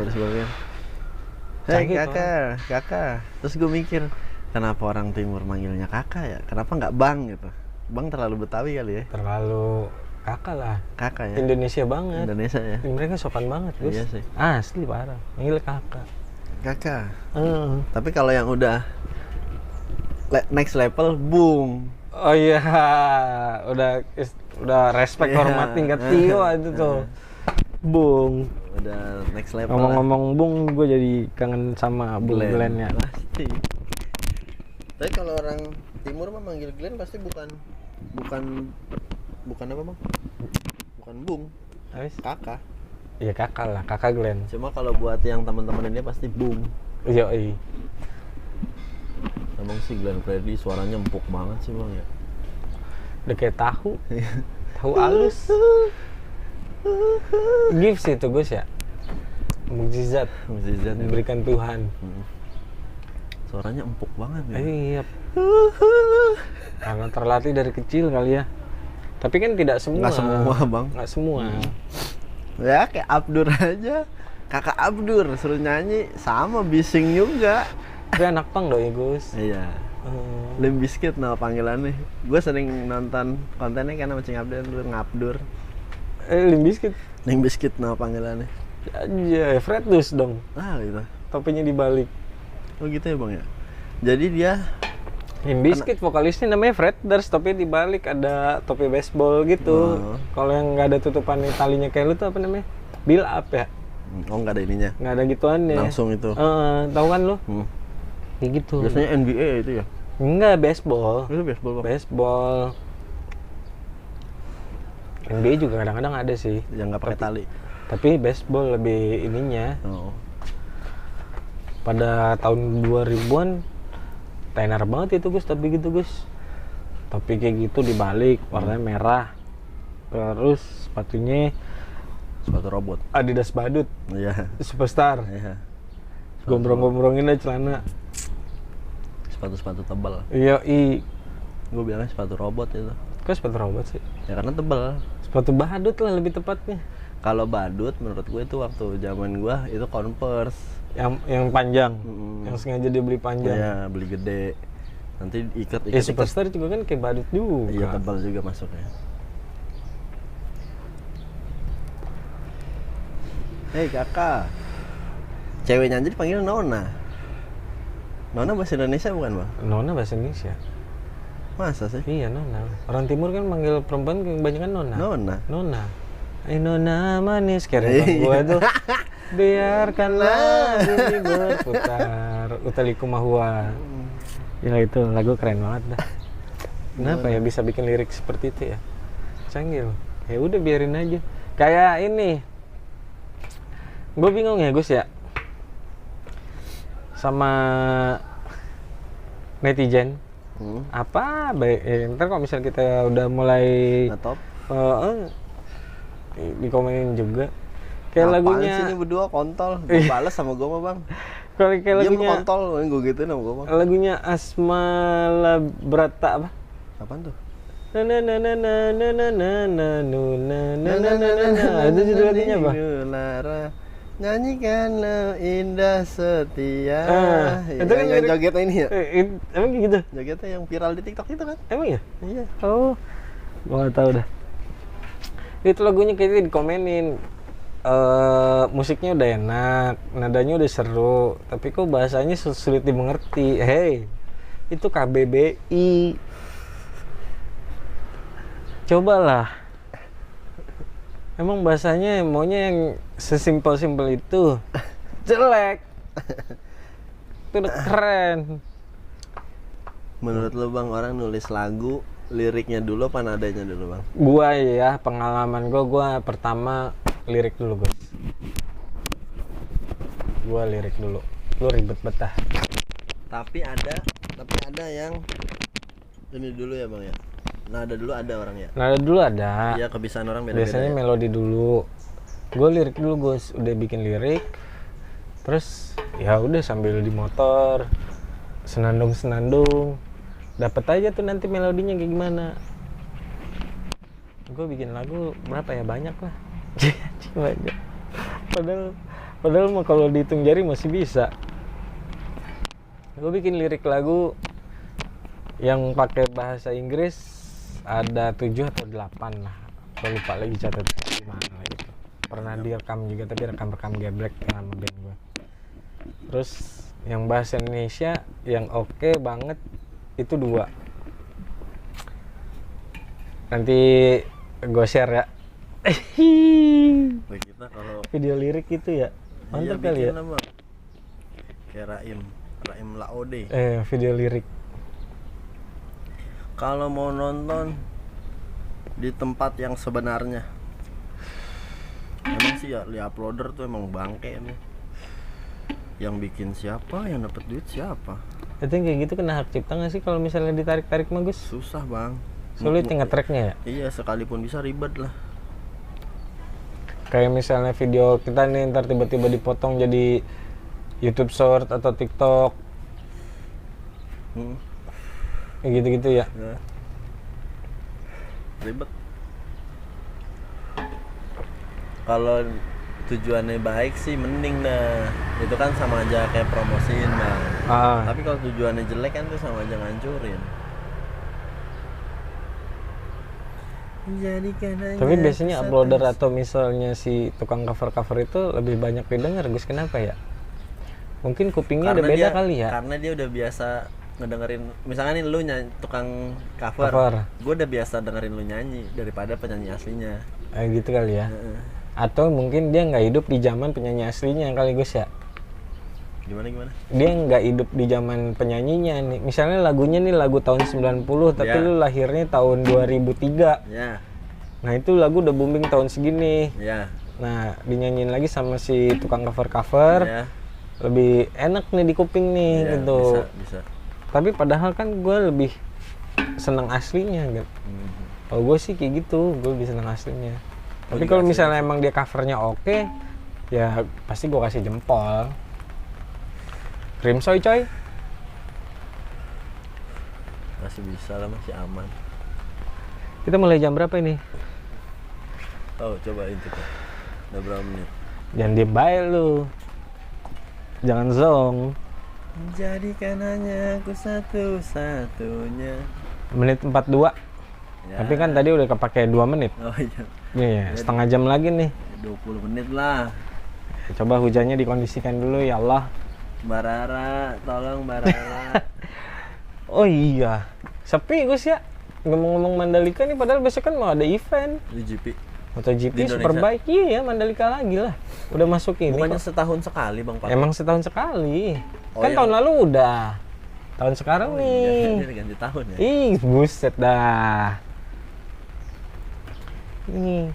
Speaker 3: Hei kakak. Terus gue mikir, kenapa orang timur manggilnya kakak ya? Kenapa nggak bang gitu? Bang terlalu Betawi kali ya?
Speaker 2: Terlalu kakak lah.
Speaker 3: Kakak ya?
Speaker 2: Indonesia banget.
Speaker 3: Indonesia ya?
Speaker 2: Mereka sopan banget Gus.
Speaker 3: Iya sih.
Speaker 2: Asli parah. Manggil kakak.
Speaker 3: Tapi kalau yang udah next level, boom.
Speaker 2: Oh iya, udah respect hormat tingkat Tio itu tuh. Bung.
Speaker 3: Udah next level.
Speaker 2: Ngomong-ngomong Bung, gue jadi kangen sama Bung Glenn ya.
Speaker 3: Pasti. Tapi kalau orang timur mah manggil Glenn pasti bukan apa bang? Bukan Bung.
Speaker 2: Habis?
Speaker 3: Kakak.
Speaker 2: Iya kakak lah, kakak Glenn.
Speaker 3: Cuma kalau buat yang teman-teman ini pasti Bung.
Speaker 2: Iya.
Speaker 3: Emang sih Glenn Fredly suaranya empuk banget sih bang ya.
Speaker 2: Udah kayak tahu halus. Gifts itu Gus ya. Mukjizat diberikan Tuhan.
Speaker 3: Suaranya empuk banget ya.
Speaker 2: Iya. Karena terlatih dari kecil kali ya. Tapi kan tidak semua.
Speaker 3: Nggak semua bang.
Speaker 2: Nggak semua.
Speaker 3: Ya kayak Abdur aja. Kakak Abdur suruh nyanyi sama bising juga.
Speaker 2: Tapi anak pang doi Gus.
Speaker 3: Iya. Limp Bizkit nama panggilannya. Gue sering nonton kontennya kan sama Cing Abdur.
Speaker 2: Limp Bizkit.
Speaker 3: Limp Bizkit nama panggilannya.
Speaker 2: Aja, Fred Dus dong.
Speaker 3: Gitu.
Speaker 2: Topinya dibalik.
Speaker 3: Oh gitu ya bang ya. Jadi dia
Speaker 2: Limp Bizkit vokalisnya namanya Fred Durst, topinya dibalik ada topi baseball gitu. Kalau yang nggak ada tutupan talinya kayak lu tuh apa namanya? Build up ya.
Speaker 3: Oh nggak ada ininya.
Speaker 2: Nggak ada gituan ya.
Speaker 3: Langsung itu.
Speaker 2: Tahu kan lu? Kayak gitu.
Speaker 3: Biasanya NBA itu ya?
Speaker 2: Enggak, baseball.
Speaker 3: Itu baseball bang?
Speaker 2: Baseball. NBA juga kadang-kadang ada sih.
Speaker 3: Yang nggak pakai tali.
Speaker 2: Tapi baseball lebih ininya. Pada tahun 2000-an tenar banget itu Gus, tapi gitu Gus. Topi kayak gitu dibalik, warnanya merah. Terus sepatunya
Speaker 3: sepatu robot.
Speaker 2: Adidas badut.
Speaker 3: Iya.
Speaker 2: Superstar.
Speaker 3: Iya.
Speaker 2: Gombrong-gombrongin aja celana.
Speaker 3: Sepatu tebal.
Speaker 2: Iya,
Speaker 3: Gue bilangnya sepatu robot itu.
Speaker 2: Kok sepatu robot sih?
Speaker 3: Ya karena tebal.
Speaker 2: Sepatu badut lah lebih tepatnya.
Speaker 3: Kalau badut menurut gue itu waktu zaman gue itu Converse.
Speaker 2: Yang panjang. Yang sengaja dia beli panjang.
Speaker 3: Iya, beli gede. Nanti ikat.
Speaker 2: Superstar juga kan kayak badut juga.
Speaker 3: Iya, tebal juga masuknya. Hei kakak. Cewek nyanyi dipanggil Nona. Nona bahasa Indonesia bukan bang?
Speaker 2: Nona bahasa Indonesia.
Speaker 3: Masa sih?
Speaker 2: Iya Nona. Orang timur kan manggil perempuan kebanyakan Nona.
Speaker 3: Nona.
Speaker 2: Nona. Nona manis kayak gua tuh. Biarkanlah bumi berputar. Utaliku mahua. Ya itu lagu keren banget dah. Kenapa ya bisa bikin lirik seperti itu ya? Canggih. Ya udah biarin aja. Kayak ini. Gue bingung ya Gus ya. Sama netizen. Apa baik ntar kalau misalnya kita udah mulai
Speaker 3: Ngetop.
Speaker 2: dikomenin juga kayak
Speaker 3: Apaan
Speaker 2: lagunya
Speaker 3: sih ini berdua kontol. Gue balas sama gue mah bang.
Speaker 2: kalau kayak
Speaker 3: Dia
Speaker 2: lagunya
Speaker 3: kontol, gue gitu sama gue bang.
Speaker 2: lagunya Asmala Brata apa
Speaker 3: Apaan tuh?
Speaker 2: na na na na na na na na na na na na na na itu judul lagunya apa?
Speaker 3: Lara nyanyikanlah indah setia.
Speaker 2: Itu kan
Speaker 3: yang joget ini ya?
Speaker 2: Emang kayak gitu?
Speaker 3: Jogetnya yang viral di TikTok itu kan?
Speaker 2: Emang ya?
Speaker 3: Iya.
Speaker 2: Oh, gua nggak tahu dah. Itu lagunya kayaknya dikomenin. Musiknya udah enak, nadanya udah seru, tapi kok bahasanya sulit dimengerti. Hey, itu KBBI. Cobalah. Emang bahasanya maunya yang sesimpel-simpel itu. Jelek. Itu udah keren.
Speaker 3: Menurut lo bang, orang nulis lagu liriknya dulu apa nadanya dulu bang?
Speaker 2: Gua ya, pengalaman gua pertama lirik dulu guys. Gua lirik dulu. Lu ribet betah.
Speaker 3: Tapi ada yang ini dulu ya bang ya. Nada dulu ada orang ya.
Speaker 2: Nada dulu ada.
Speaker 3: Iya kebiasaan orang beda-beda.
Speaker 2: Biasanya
Speaker 3: ya?
Speaker 2: melodi dulu. Gue lirik dulu guys. Udah bikin lirik. Terus ya udah sambil di motor senandung. Dapat aja tuh nanti melodinya kayak gimana. Gue bikin lagu berapa ya, banyak lah. Banyak. Padahal mah kalau dihitung jari masih bisa. Gue bikin lirik lagu yang pakai bahasa Inggris ada 7 atau 8 lah. Gue lupa lagi catat gimana gitu. Pernah direkam juga tapi rekam geblek kan sama band gue. Terus yang bahasa Indonesia yang oke banget itu 2. Nanti gue share ya.
Speaker 3: Kita kalau
Speaker 2: Video lirik itu ya. Mantap kali ya.
Speaker 3: Bang. Kayak Raim Laode.
Speaker 2: Video lirik.
Speaker 3: Kalau mau nonton di tempat yang sebenarnya, emang sih ya li uploader tuh emang bangke emang. Yang bikin siapa, yang dapat duit siapa?
Speaker 2: Itu yang kayak gitu kena hak cipta nggak sih kalau misalnya ditarik-tarik mah Gus?
Speaker 3: Susah bang.
Speaker 2: Sulit nge-tracknya ya?
Speaker 3: Iya sekalipun bisa ribet lah.
Speaker 2: Kayak misalnya video kita nih ntar tiba-tiba dipotong jadi YouTube Short atau TikTok. Kayak gitu-gitu ya?
Speaker 3: Ya. Ribet. Kalau tujuannya baik sih mending dah. Itu kan sama aja kayak promosiin bang. Tapi kalau tujuannya jelek kan tuh sama aja ngancurin.
Speaker 2: Tapi biasanya uploader atau misalnya si tukang cover itu lebih banyak didengar Gus, kenapa ya? Mungkin kupingnya udah beda kali ya?
Speaker 3: Karena dia udah biasa ngedengerin, misalkan nih lu nyanyi tukang cover. Gue udah biasa dengerin lu nyanyi daripada penyanyi aslinya.
Speaker 2: Gitu kali ya? Atau mungkin dia nggak hidup di zaman penyanyi aslinya kali Gus ya?
Speaker 3: Gimana?
Speaker 2: Dia nggak hidup di zaman penyanyinya nih. Misalnya lagunya nih lagu tahun 90 tapi lu lahirnya tahun 2003.
Speaker 3: Ya.
Speaker 2: Nah itu lagu udah booming tahun segini.
Speaker 3: Ya.
Speaker 2: Nah dinyanyiin lagi sama si tukang cover.
Speaker 3: Ya.
Speaker 2: Lebih enak nih di kuping nih
Speaker 3: Ya,
Speaker 2: gitu.
Speaker 3: Bisa.
Speaker 2: Tapi padahal kan gue lebih seneng aslinya gitu. Kalau gue sih kayak gitu, gue lebih seneng aslinya. Tapi kalau misalnya emang dia covernya oke, ya pasti gue kasih jempol. Krim soy coy.
Speaker 3: Masih bisa lah, masih aman.
Speaker 2: Kita mulai jam berapa ini?
Speaker 3: Oh cobain kita. Udah berapa menit?
Speaker 2: Jangan diem bae lu. Jangan zong.
Speaker 3: Jadikan hanya aku satu-satunya.
Speaker 2: Menit 42.
Speaker 3: Ya.
Speaker 2: Tapi kan tadi udah kepake 2 menit.
Speaker 3: Oh iya.
Speaker 2: Iya, setengah jam lagi nih.
Speaker 3: 20 menit lah.
Speaker 2: Coba hujannya dikondisikan dulu ya Allah.
Speaker 3: Mbak Rara, tolong Mbak Rara.
Speaker 2: Oh iya, sepi Gus ya. Ngomong-ngomong Mandalika nih, padahal besok kan mau ada event
Speaker 3: Di GP.
Speaker 2: MotoGP
Speaker 3: Di Indonesia?
Speaker 2: Superbike. Iya ya, Mandalika lagi lah. Udah masuk ini.
Speaker 3: Bukannya
Speaker 2: kok.
Speaker 3: setahun sekali Bang Pak?
Speaker 2: Emang setahun sekali.
Speaker 3: Oh,
Speaker 2: Kan
Speaker 3: yang-
Speaker 2: tahun lalu udah. Tahun sekarang nih.
Speaker 3: Iya, ganti tahun ya.
Speaker 2: Ih, buset dah. Ini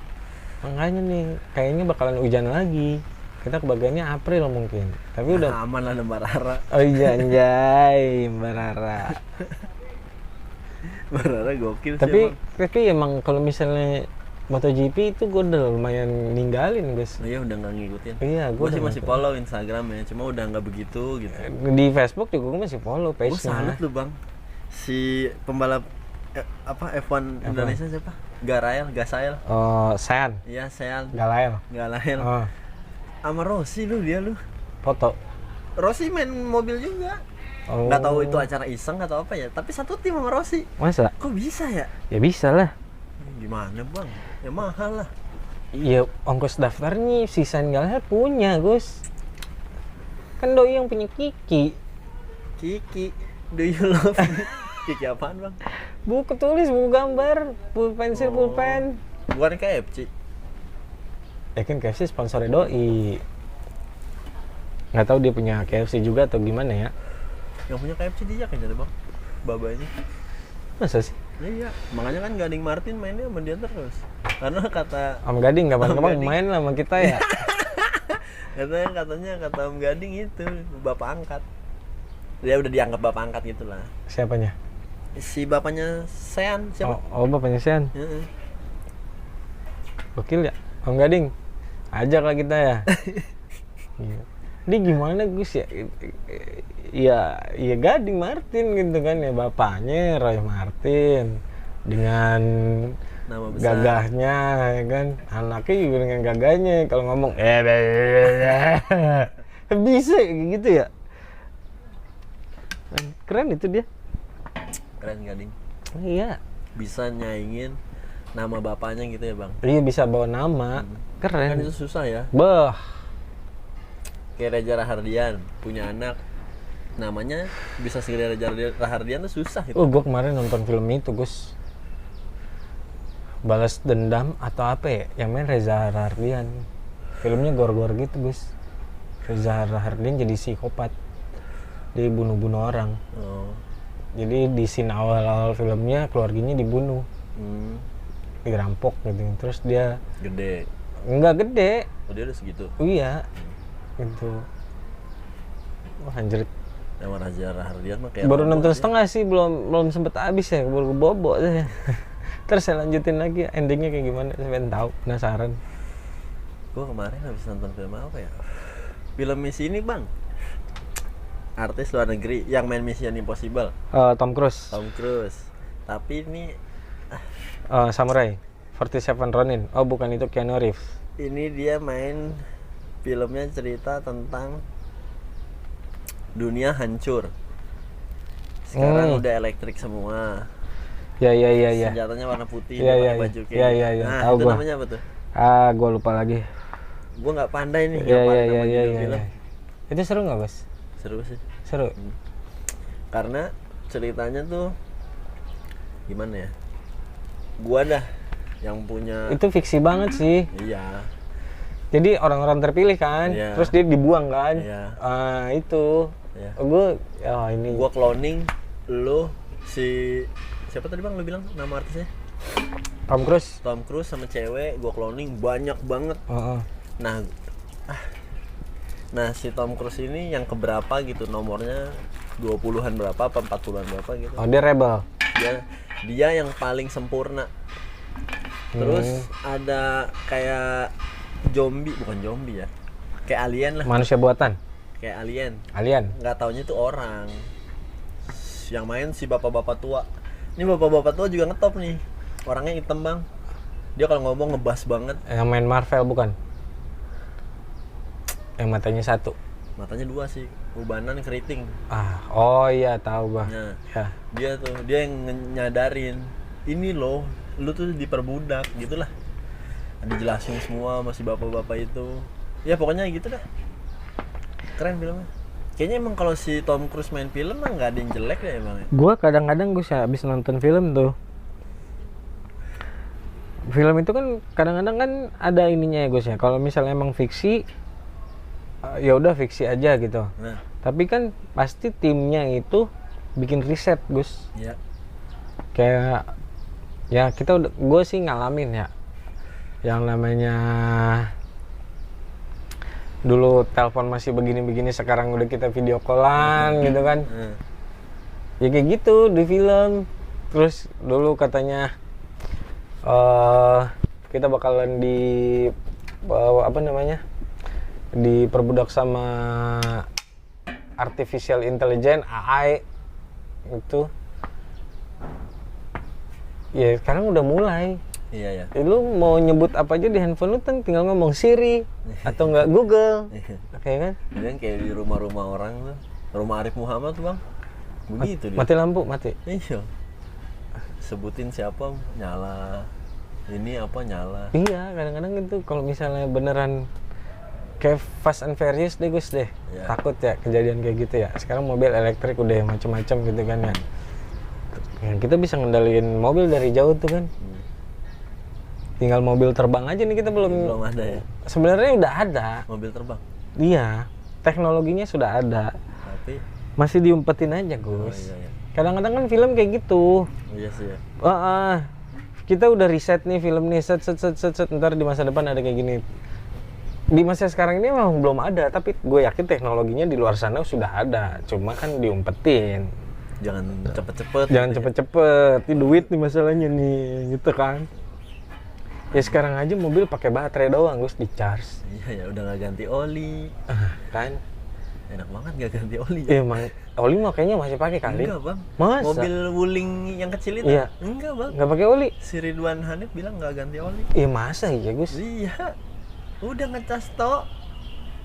Speaker 2: makanya nih, kayaknya bakalan hujan lagi. Kita kebagiannya April mungkin. Tapi udah
Speaker 3: Aman lah ada Mbak Rara.
Speaker 2: oh iya anjay, Mbak Rara.
Speaker 3: Mbak Rara gokil sih.
Speaker 2: Tapi
Speaker 3: Bang.
Speaker 2: tapi emang kalau misalnya MotoGP itu gue udah lumayan ninggalin guys.
Speaker 3: Oh, iya udah nggak ngikutin.
Speaker 2: Iya,
Speaker 3: Gue sih
Speaker 2: udah
Speaker 3: masih follow Instagramnya, cuma udah nggak begitu gitu.
Speaker 2: di Facebook juga gue masih follow
Speaker 3: Gue
Speaker 2: page-nya.
Speaker 3: salut lu Bang. Si pembalap F1 Indonesia siapa? Gasael.
Speaker 2: Oh, Sean,
Speaker 3: Iya, Sean.
Speaker 2: Galael.
Speaker 3: Galael.
Speaker 2: Oh,
Speaker 3: Sama Rossi lu dia lu.
Speaker 2: foto.
Speaker 3: Rossi main mobil juga.
Speaker 2: Oh.
Speaker 3: Nggak tahu itu acara iseng atau apa ya, tapi satu tim sama Rossi.
Speaker 2: Masa?
Speaker 3: Kok bisa ya?
Speaker 2: Ya bisa lah.
Speaker 3: Gimana Bang? Ya mahal lah.
Speaker 2: Iya, ongkos daftarnya si Sean Galael punya, Gus. Kan doi yang punya Kiki.
Speaker 3: Kiki, do you love me? Kiki apaan Bang?
Speaker 2: Buku tulis, buku gambar, pensil,
Speaker 3: Oh.
Speaker 2: pulpen.
Speaker 3: Bukan KFC.
Speaker 2: Ya kan KFC sponsornya doi. Nggak tahu dia punya KFC juga atau gimana ya.
Speaker 3: Yang punya KFC dia kayaknya Bang. Babanya.
Speaker 2: Masa sih?
Speaker 3: Iya, makanya kan Gading Martin mainnya sama dia terus. Karena kata
Speaker 2: Om Gading kapan-kapan
Speaker 3: Gading.
Speaker 2: main lah sama kita ya.
Speaker 3: katanya kata Om Gading itu bapak angkat. Dia udah dianggap bapak angkat gitu lah.
Speaker 2: Siapanya?
Speaker 3: Si bapaknya Sean siapa?
Speaker 2: Oh bapaknya Sean.
Speaker 3: Heeh.
Speaker 2: Gokil ya. Om Gading. Ajak lah kita ya. Iya. Ini gimana Gus ya? Ya Gading Martin gitu kan ya, bapaknya Roy Martin dengan
Speaker 3: Nama besar.
Speaker 2: gagahnya ya kan, anaknya juga dengan gagahnya kalau ngomong bisa kayak gitu ya. Keren itu dia.
Speaker 3: Keren Gading.
Speaker 2: Iya.
Speaker 3: Bisa nyaingin nama bapaknya gitu ya, Bang.
Speaker 2: Dia bisa bawa nama.
Speaker 3: Kan
Speaker 2: Keren.
Speaker 3: itu susah ya.
Speaker 2: Bah.
Speaker 3: Kayak Reza Rahardian punya anak namanya bisa segede Reza Rahardian tuh susah gitu.
Speaker 2: Oh, gue kemarin nonton film itu, Gus. Balas Dendam atau apa ya? Yang main Reza Rahardian. Filmnya gor-gor gitu, Gus. Reza Rahardian jadi psikopat. Dia bunuh-bunuh orang.
Speaker 3: Oh.
Speaker 2: Jadi di scene awal-awal filmnya keluarganya dibunuh,
Speaker 3: Hmm.
Speaker 2: dirampok gitu. Terus dia
Speaker 3: Gede.
Speaker 2: nggak gede,
Speaker 3: Oh, dia udah segitu.
Speaker 2: iya, gitu. Wah anjir.
Speaker 3: Nama Reza Rahardian mah kayak
Speaker 2: Baru
Speaker 3: robot
Speaker 2: nonton
Speaker 3: ya.
Speaker 2: setengah sih, belum sempet habis ya, baru bobo saya. Terus saya lanjutin lagi endingnya kayak gimana, saya pengen tahu, penasaran.
Speaker 3: Gua kemarin habis nonton film apa ya? Film misi ini, Bang. Artis luar negeri yang main Mission Impossible,
Speaker 2: Tom Cruise,
Speaker 3: Tom Cruise. Tapi ini
Speaker 2: Samurai, 47 Ronin. Oh bukan, itu Keanu Reeves.
Speaker 3: dia main filmnya cerita tentang dunia hancur. Sekarang udah elektrik semua.
Speaker 2: Ya.
Speaker 3: Senjatanya warna putih,
Speaker 2: Iya,
Speaker 3: dia
Speaker 2: iya,
Speaker 3: pakai baju
Speaker 2: iya.
Speaker 3: kayak
Speaker 2: Iya,
Speaker 3: gitu.
Speaker 2: iya, iya.
Speaker 3: Nah,
Speaker 2: Tahu
Speaker 3: itu
Speaker 2: gua.
Speaker 3: namanya apa tuh?
Speaker 2: Gue lupa lagi.
Speaker 3: Gua nggak pandai nih
Speaker 2: Iya.
Speaker 3: nama judul film.
Speaker 2: Itu seru nggak, Bos?
Speaker 3: Seru sih.
Speaker 2: Seru.
Speaker 3: Karena ceritanya tuh gimana ya? Gua dah yang punya.
Speaker 2: Itu fiksi banget sih.
Speaker 3: Iya.
Speaker 2: Jadi orang-orang terpilih kan,
Speaker 3: Iya.
Speaker 2: terus dia dibuang kan.
Speaker 3: Iya.
Speaker 2: Itu.
Speaker 3: Iya.
Speaker 2: Ini.
Speaker 3: Gua cloning lu si siapa tadi Bang lu bilang nama artisnya?
Speaker 2: Tom Cruise.
Speaker 3: Tom Cruise sama cewek, gua cloning banyak banget.
Speaker 2: Heeh.
Speaker 3: Nah, si Tom Cruise ini yang keberapa gitu nomornya 20-an berapa apa 40-an berapa gitu.
Speaker 2: Oh, dia rebel.
Speaker 3: Dia yang paling sempurna. Terus ada kayak bukan zombie ya. Kayak alien lah,
Speaker 2: Manusia buatan.
Speaker 3: kayak alien.
Speaker 2: Alien.
Speaker 3: Nggak taunya itu orang. Yang main si bapak-bapak tua. Ini bapak-bapak tua juga ngetop nih. Orangnya hitam, Bang. Dia kalau ngomong ngebas banget.
Speaker 2: Yang main Marvel bukan? Yang matanya satu.
Speaker 3: Matanya dua sih, ubanan keriting.
Speaker 2: Oh iya, tahu gua.
Speaker 3: Nah,
Speaker 2: Ya.
Speaker 3: dia yang nyadarin. Ini loh, lu tuh diperbudak gitulah. Dijelasin semua masih bapak-bapak itu. Ya pokoknya gitu dah. Keren filmnya. Kayaknya emang kalau si Tom Cruise main film mah nggak ada yang jelek deh emang.
Speaker 2: Gua kadang-kadang gue habis nonton film tuh. Film itu kan kadang-kadang kan ada ininya ya Gus ya. Kalau misalnya emang fiksi, ya udah fiksi aja gitu.
Speaker 3: Nah.
Speaker 2: Tapi kan pasti timnya itu bikin riset Gus.
Speaker 3: Iya.
Speaker 2: Kayak ya kita udah, gue sih ngalamin ya. Yang namanya dulu telepon masih begini-begini, sekarang udah kita video callan gitu kan. Ya kayak gitu di film. Terus dulu katanya kita bakalan apa namanya, diperbudak sama artificial intelligence AI itu. Ya sekarang udah mulai.
Speaker 3: Iya ya.
Speaker 2: Lu mau nyebut apa aja di handphone lu kan tinggal ngomong Siri atau enggak Google. Kayak kan?
Speaker 3: Dan kayak di rumah-rumah orang tuh. Rumah Arif Muhammad tuh, Bang. Begitu dia.
Speaker 2: Mati lampu, mati.
Speaker 3: Iya. Sebutin siapa nyala. Ini apa nyala.
Speaker 2: Iya, kadang-kadang itu kalau misalnya beneran kayak Fast and Furious deh Gus deh.
Speaker 3: Ya.
Speaker 2: Takut ya kejadian kayak gitu ya. Sekarang mobil elektrik udah macam-macam gitu kan ya. Ya. Kita bisa ngendaliin mobil dari jauh tuh kan. Tinggal mobil terbang aja nih, kita belum
Speaker 3: ada ya.
Speaker 2: Sebenarnya udah ada.
Speaker 3: Mobil terbang.
Speaker 2: Iya, teknologinya sudah ada.
Speaker 3: Tapi
Speaker 2: masih diumpetin aja Gus.
Speaker 3: Iya.
Speaker 2: Kadang-kadang kan film kayak gitu.
Speaker 3: Iya sih ya.
Speaker 2: Kita udah riset nih film nih, set, ntar di masa depan ada kayak gini. Di masa sekarang ini memang belum ada, tapi gue yakin teknologinya di luar sana sudah ada. Cuma kan diumpetin.
Speaker 3: Jangan cepet-cepet.
Speaker 2: Jangan cepet-cepet. Ini duit nih masalahnya nih, gitu kan. Ya sekarang aja mobil pakai baterai doang Gus, di charge.
Speaker 3: Iya ya, udah nggak ganti oli.
Speaker 2: Kan?
Speaker 3: Enak banget nggak ganti oli.
Speaker 2: Emang oli mah kayaknya masih pakai kali.
Speaker 3: Enggak Bang.
Speaker 2: Masa?
Speaker 3: Mobil Wuling yang kecil itu?
Speaker 2: Iya.
Speaker 3: Enggak Bang.
Speaker 2: Nggak pakai oli?
Speaker 3: Si Ridwan Hanif bilang nggak ganti oli.
Speaker 2: Iya masa ya Gus?
Speaker 3: Iya. Udah ngecas tok.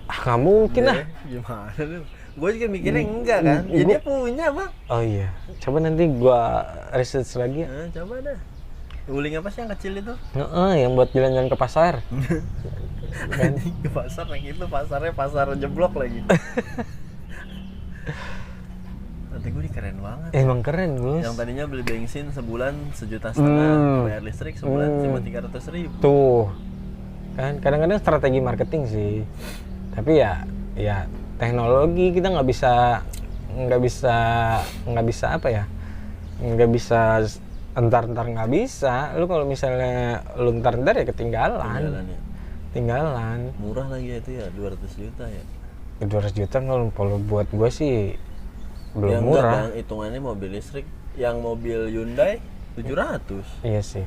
Speaker 2: Nggak mungkin lah.
Speaker 3: Gimana lu? Gue juga mikirnya enggak kan. Ya dia punya Bang.
Speaker 2: Oh iya. Coba nanti gua research lagi ya.
Speaker 3: Coba dah. Wuling apa sih yang kecil itu?
Speaker 2: Yang buat jalan-jalan ke pasar.
Speaker 3: Kan ke pasar yang itu pasarnya pasar jeblok lagi. Nanti gue keren banget.
Speaker 2: Emang keren Gus.
Speaker 3: Yang tadinya beli bensin sebulan 1,5 juta, bayar listrik sebulan cuma 300.000.
Speaker 2: Tuh, kan kadang-kadang strategi marketing sih. Tapi ya teknologi kita nggak bisa apa ya? Nggak bisa entar nggak bisa. Lu kalau misalnya lu entar ya ketinggalan. Tinggalan.
Speaker 3: Murah lagi itu ya, 200 juta ya.
Speaker 2: 200 juta kalau buat gua sih belum
Speaker 3: yang
Speaker 2: murah.
Speaker 3: Enggak, hitungannya mobil listrik, yang mobil Hyundai 700.
Speaker 2: Iya sih.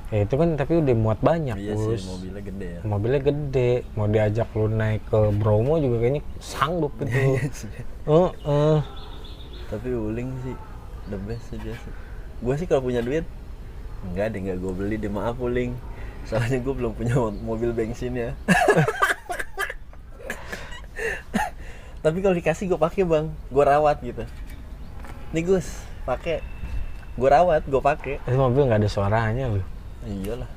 Speaker 2: Ya itu kan tapi udah muat banyak.
Speaker 3: Iya
Speaker 2: Gus.
Speaker 3: sih, mobilnya gede ya.
Speaker 2: Mobilnya gede, mau diajak lu naik ke Bromo juga kayaknya sanggup gitu.
Speaker 3: Tapi Wuling sih the best sih dia sih. Gue sih kalau punya duit enggak gue beli deh, maaf Wuling. Soalnya gue belum punya mobil bensin ya. Tapi kalau dikasih gue pakai Bang, gue rawat gitu. Nih Gus, pakai. Gue rawat, gue pakai.
Speaker 2: Itu mobil nggak ada suaranya loh.
Speaker 3: Iyalah,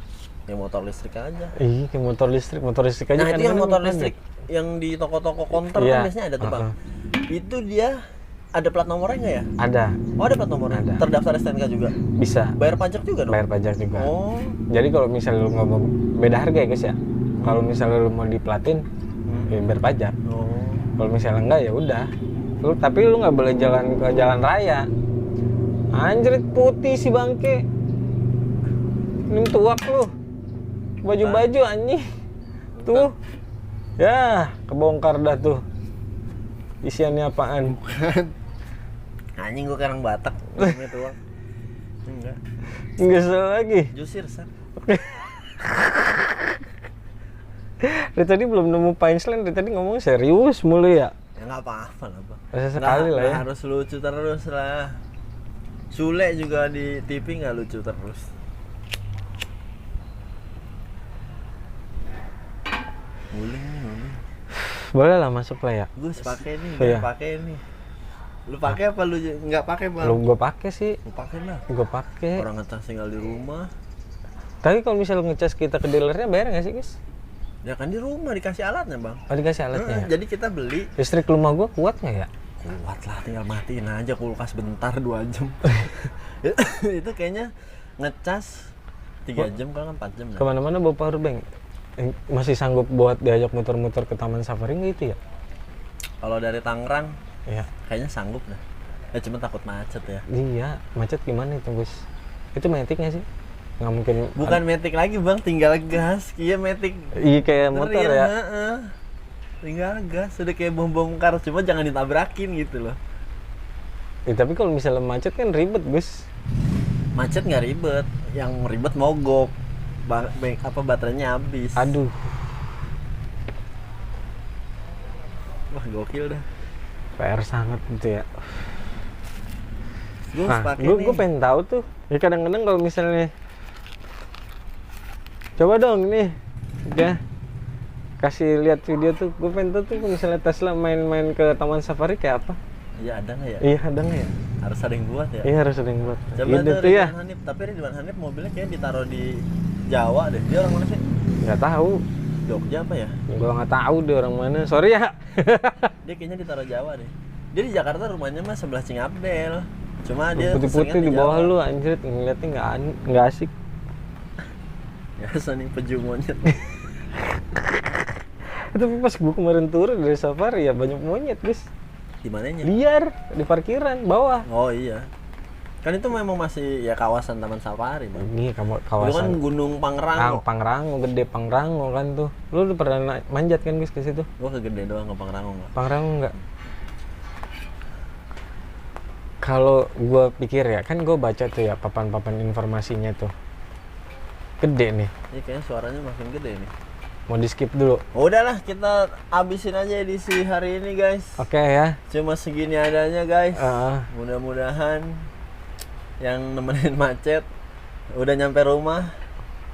Speaker 3: yang motor listrik aja.
Speaker 2: Iya, kayak motor listrik aja.
Speaker 3: Nah itu yang motor listrik, yang di toko-toko konter kan biasanya ada tuh Bang. Itu dia ada plat nomornya nggak ya?
Speaker 2: Ada.
Speaker 3: Oh ada plat nomornya? Ada. Terdaftar STNK juga?
Speaker 2: Bisa.
Speaker 3: Bayar pajak juga dong?
Speaker 2: Bayar pajak juga.
Speaker 3: Oh.
Speaker 2: Jadi kalau misalnya lu ngomong beda harga ya guys ya. Kalau misalnya lu mau diplatin, ya bayar pajak.
Speaker 3: Oh.
Speaker 2: Kalau misalnya enggak ya udah. Tapi lu nggak boleh jalan ke jalan raya. Anjrit putih si bangke. Ini tuak lu. Baju-baju anjing. Tuh. Ya, kebongkar dah tuh. Isiannya apaan?
Speaker 3: Bukan. Anjing gua karang Batak. Ini tuak. Enggak.
Speaker 2: Enggak salah lagi.
Speaker 3: Jusir, San.
Speaker 2: Dari tadi belum nemu punchline, dari tadi ngomong serius mulu ya?
Speaker 3: Ya nggak apa-apa lah Bang.
Speaker 2: Sekali lah ya.
Speaker 3: Harus lucu terus lah. Sule juga di TV nggak lucu terus. Wuling.
Speaker 2: Boleh lah masuk lah ya.
Speaker 3: Gus pakai nih,
Speaker 2: Iya.
Speaker 3: pakai nih. Lu pakai apa lu nggak pakai Bang?
Speaker 2: Lu gue pakai sih.
Speaker 3: Lu pakai lah.
Speaker 2: Gue pakai.
Speaker 3: Orang ngecas tinggal di rumah.
Speaker 2: Tapi kalau misalnya ngecas kita ke dealernya bayar nggak sih guys?
Speaker 3: Ya kan di rumah dikasih alatnya bang.
Speaker 2: Oh dikasih alatnya ya?
Speaker 3: Jadi kita beli.
Speaker 2: Listrik rumah gua kuat nggak ya?
Speaker 3: Kuat lah, tinggal matiin aja kulkas bentar 2 jam. Itu kayaknya ngecas 3 jam kalau kan 4 jam.
Speaker 2: Kemana-mana bawa power bank. Masih sanggup buat diajak muter-muter ke Taman Safari gitu ya?
Speaker 3: Kalau dari Tangerang,
Speaker 2: Iya.
Speaker 3: kayaknya sanggup dah. Ya cuma takut macet ya.
Speaker 2: Iya, macet gimana itu Gus? Itu matic nggak sih? Nggak mungkin.
Speaker 3: Bukan matic lagi bang, tinggal gas. Iya matic.
Speaker 2: Iya kayak motor ya.
Speaker 3: Tinggal gas, udah kayak bom-bom kar, cuma jangan ditabrakin gitu loh.
Speaker 2: Tapi kalau misalnya macet kan ribet Gus.
Speaker 3: Macet nggak ribet, yang ribet mogok. Baterainya habis.
Speaker 2: Aduh.
Speaker 3: Wah gokil dah.
Speaker 2: PR sangat gitu ya.
Speaker 3: Gue
Speaker 2: pengen tahu tuh. Ya kadang-kadang kalau misalnya coba dong nih, ya kasih lihat video tuh. Gue pengen tahu tuh misalnya Tesla main-main ke Taman Safari kayak apa?
Speaker 3: Iya ada nggak ya?
Speaker 2: Iya ada nggak ya?
Speaker 3: Harus ada yang buat ya?
Speaker 2: Iya harus ada yang buat.
Speaker 3: Coba
Speaker 2: Gitu
Speaker 3: tuh
Speaker 2: tuh ya.
Speaker 3: Ridwan Hanif, tapi Ridwan Hanif mobilnya kayak ditaruh di Jawa deh. Dia orang mana sih?
Speaker 2: Nggak tahu.
Speaker 3: Jogja apa ya?
Speaker 2: Gue nggak tahu dia orang mana. Sorry ya.
Speaker 3: Dia kayaknya ditaruh Jawa deh. Dia di Jakarta rumahnya mah sebelah Cingabdel. Cuma dia
Speaker 2: putih-putih di bawah lu anjir, ngeliatnya nggak asik.
Speaker 3: Biasa nih peju monyet.
Speaker 2: Tapi pas gue kemarin turun dari safari ya banyak monyet Gus.
Speaker 3: Di mananya?
Speaker 2: Liar di parkiran bawah.
Speaker 3: Oh iya. Kan itu memang masih ya kawasan Taman Safari, Bang.
Speaker 2: Ini
Speaker 3: Itu kan
Speaker 2: kawasan
Speaker 3: Gunung Pangrango.
Speaker 2: Pangrango, gede Pangrango kan tuh. Lu udah pernah manjat kan Gus ke situ?
Speaker 3: Gua kegede doang ke Pangrango enggak.
Speaker 2: Pangrango enggak? Kalau gua pikir ya, kan gua baca tuh ya papan-papan informasinya tuh. Gede nih.
Speaker 3: Ini kayaknya suaranya makin gede nih.
Speaker 2: Mau di skip dulu.
Speaker 3: Udahlah, kita habisin aja edisi hari ini, guys.
Speaker 2: Oke ya.
Speaker 3: Cuma segini adanya, guys.
Speaker 2: Heeh.
Speaker 3: Mudah-mudahan yang nemenin macet udah nyampe rumah.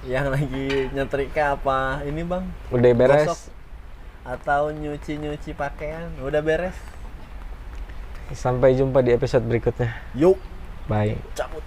Speaker 3: Yang lagi nyetrika apa ini, Bang?
Speaker 2: Udah beres.
Speaker 3: Gosok atau nyuci-nyuci pakaian, udah beres.
Speaker 2: Sampai jumpa di episode berikutnya.
Speaker 3: Yuk,
Speaker 2: Bye.
Speaker 3: cabut.